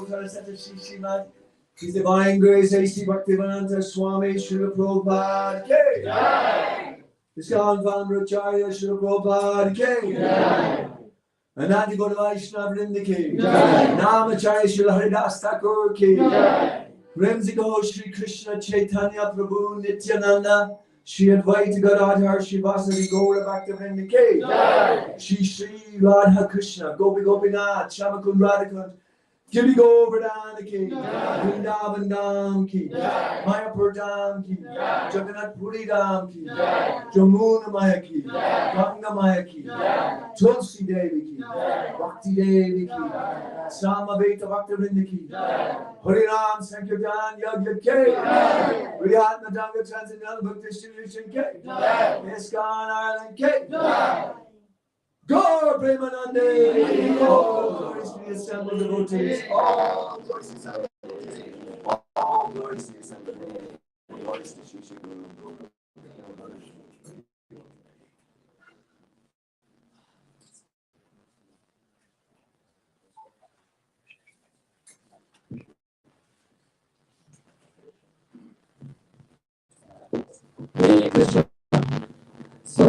Prabhupada Satashi His Divine Grace A.C. Bhaktivedanta Swami Srila Prabhupada K. ISKCON founder Acharya Srila Prabhupada K. Anandi Gaura Vaishnava Vrinda K. Namacharya Srila Haridas Thakur K. Remzigo Shri Krishna Chaitanya Prabhu Nityananda Shri Advaita Gadadhar Shri Vasari Gaura Bhaktivinoda K. Shri Radha Krishna Gopi Gopinath Shamakund Radhakund Giri Govardhan Ki, Vrindavan Dham Ki, Mayapur Dham Ki, Jagannath Puri Dham Ki, Jamuna Maya Ki, Ganga Maya Ki, Tulsi Devi Ki, Bhakti Devi Ki, Samaveta Bhaktivinoda Ki, Harinam Sankirtan Yagya K, Riyatma Danga Transcendental Book Distribution K, ISKCON Ireland K. Go, Premanande! All glories to the assembled devotees. All glories to the assembled devotees. All glories to the assembled devotees. Glories to Shri Shri Guru. Hare Krishna. So,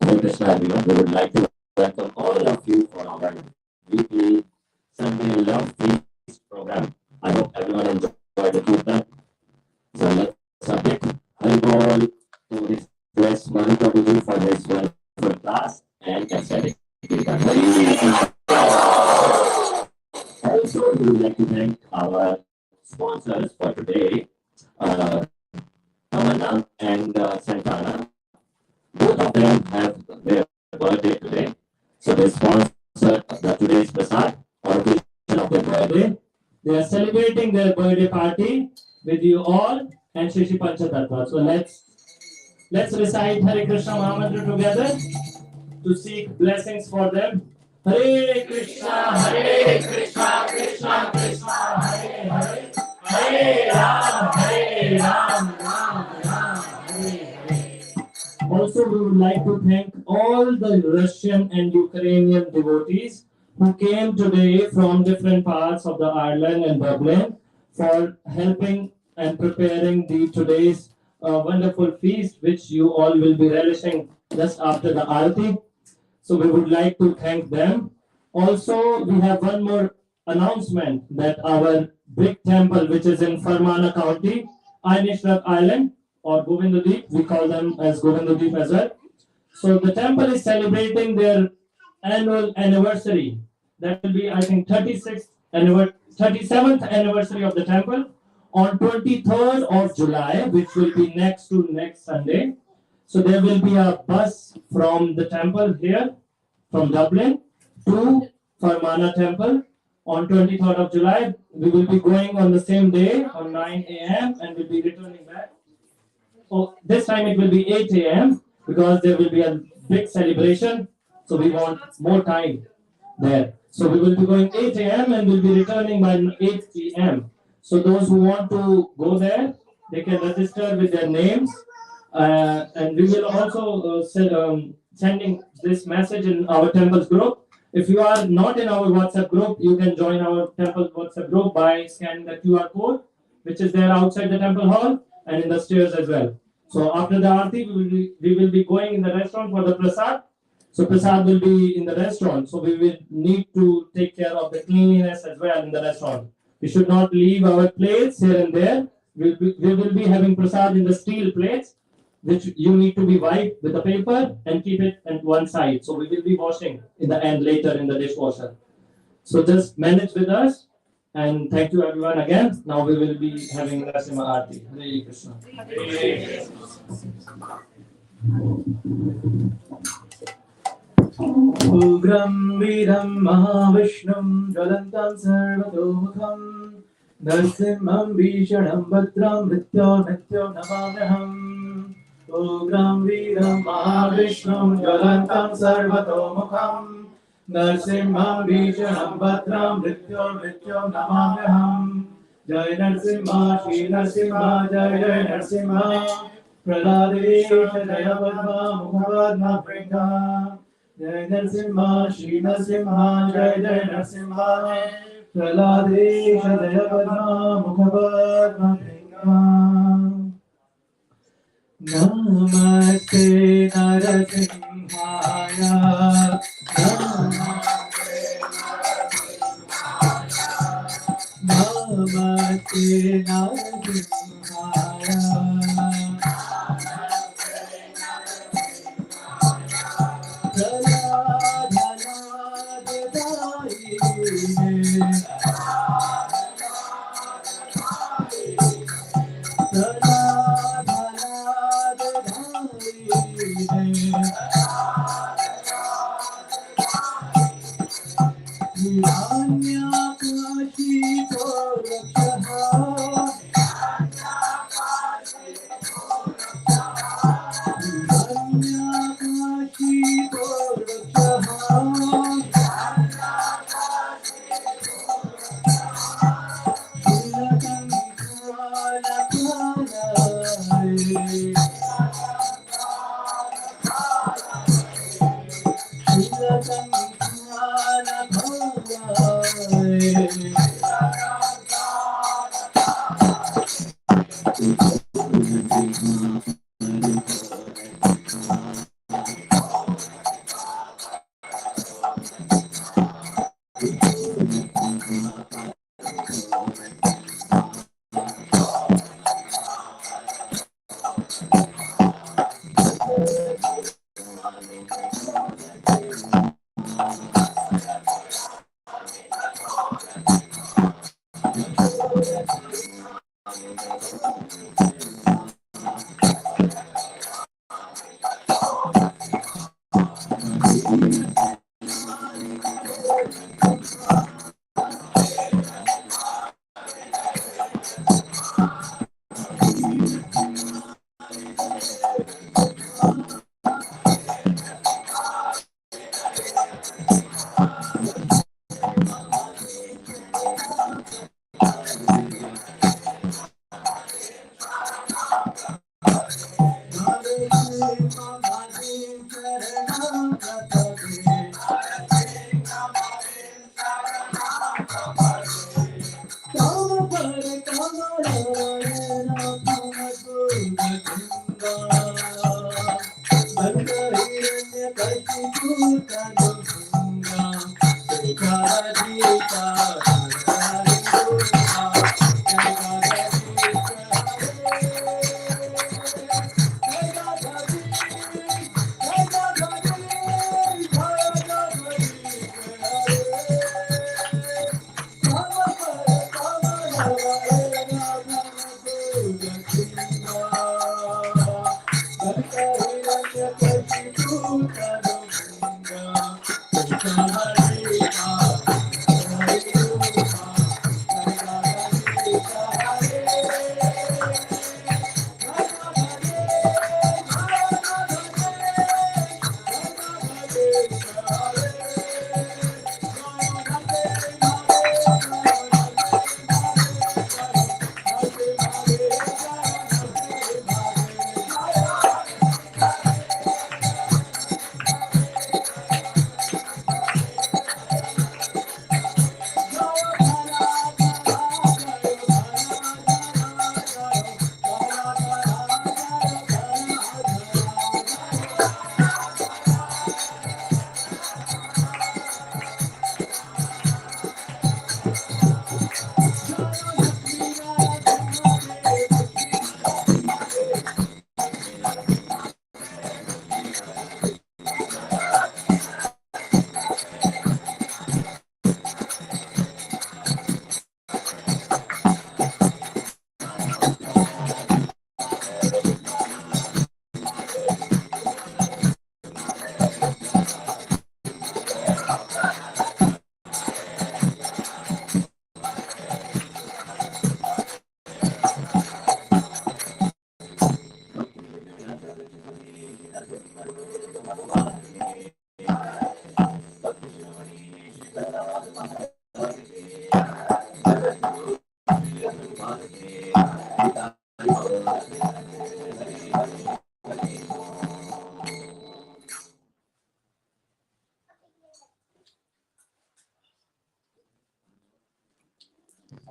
Hare Krishna everyone, we would like to welcome all of you for our weekly Sunday Love Feast program. I hope everyone enjoyed the Kirtan. So let's subject Haribol to this bless Manu Prabhu for his wonderful class and ecstatic Kirtan. Also, we would like to thank our sponsors for today, Amana and Santana. Both of them have their birthday today. So they sponsored today's Prasad on occasion of their birthday. They are celebrating their birthday party with you all and Shri Shri Panchatattva. So let's recite Hare Krishna Mahamantra together to seek blessings for them. Hare Krishna, Krishna Krishna, Hare Hare, Hare Ram, Ram Ram, Hare Hare. Also, we would like to thank all the Russian and Ukrainian devotees who came today from different parts of the Ireland and Dublin for helping and preparing today's wonderful feast, which you all will be relishing just after the Aarti. So we would like to thank them. Also, we have one more announcement that our big temple, which is in Fermanagh County, Inishrak Island, or Govinda Deep, we call them as Govinda Deep as well. So the temple is celebrating their annual anniversary. That will be, I think, 37th anniversary of the temple on 23rd of July, which will be next Sunday. So there will be a bus from the temple here, from Dublin to Fermanagh Temple on 23rd of July. We will be going on the same day on 9 a.m. and we'll be returning back. Oh, this time it will be 8 a.m. because there will be a big celebration. So we want more time there. So we will be going 8 a.m. and we'll be returning by 8 p.m. So those who want to go there, they can register with their names. And we will also sending this message in our temple's group. If you are not in our WhatsApp group, you can join our temple WhatsApp group by scanning the QR code, which is there outside the temple hall and in the stairs as well. So after the Aarti, we will be going in the restaurant for the Prasad. So Prasad will be in the restaurant. So we will need to take care of the cleanliness as well in the restaurant. We should not leave our plates here and there. We will be having Prasad in the steel plates, which you need to be wiped with a paper and keep it at one side. So we will be washing in the end later in the dishwasher. So just manage with us. And thank you everyone again. Now we will be having Narasimha Aarti. Hare Krishna. Ugram Vidam Mahavishnam Jalantam Sarvatomukham Narsimham Vishanam Bhadram Nityo Namamaham. Ugram Vidam Mahavishnam Jalantam Sarvatomukham Narsimham Vishanam Bhadram Nityo Namamaham. Jai Narsimha, Shri Narsimha, Jai Narsimha, Praladesha Jaya Padma Mukhavadma Pringa. Jai Narsimha, Shri Narsimha, Jai Narsimha, Praladesh Dayavadma Mukhabadma Namaste Narasimhaya Namaste Narasimhaya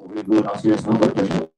Very good. I'll see you next month.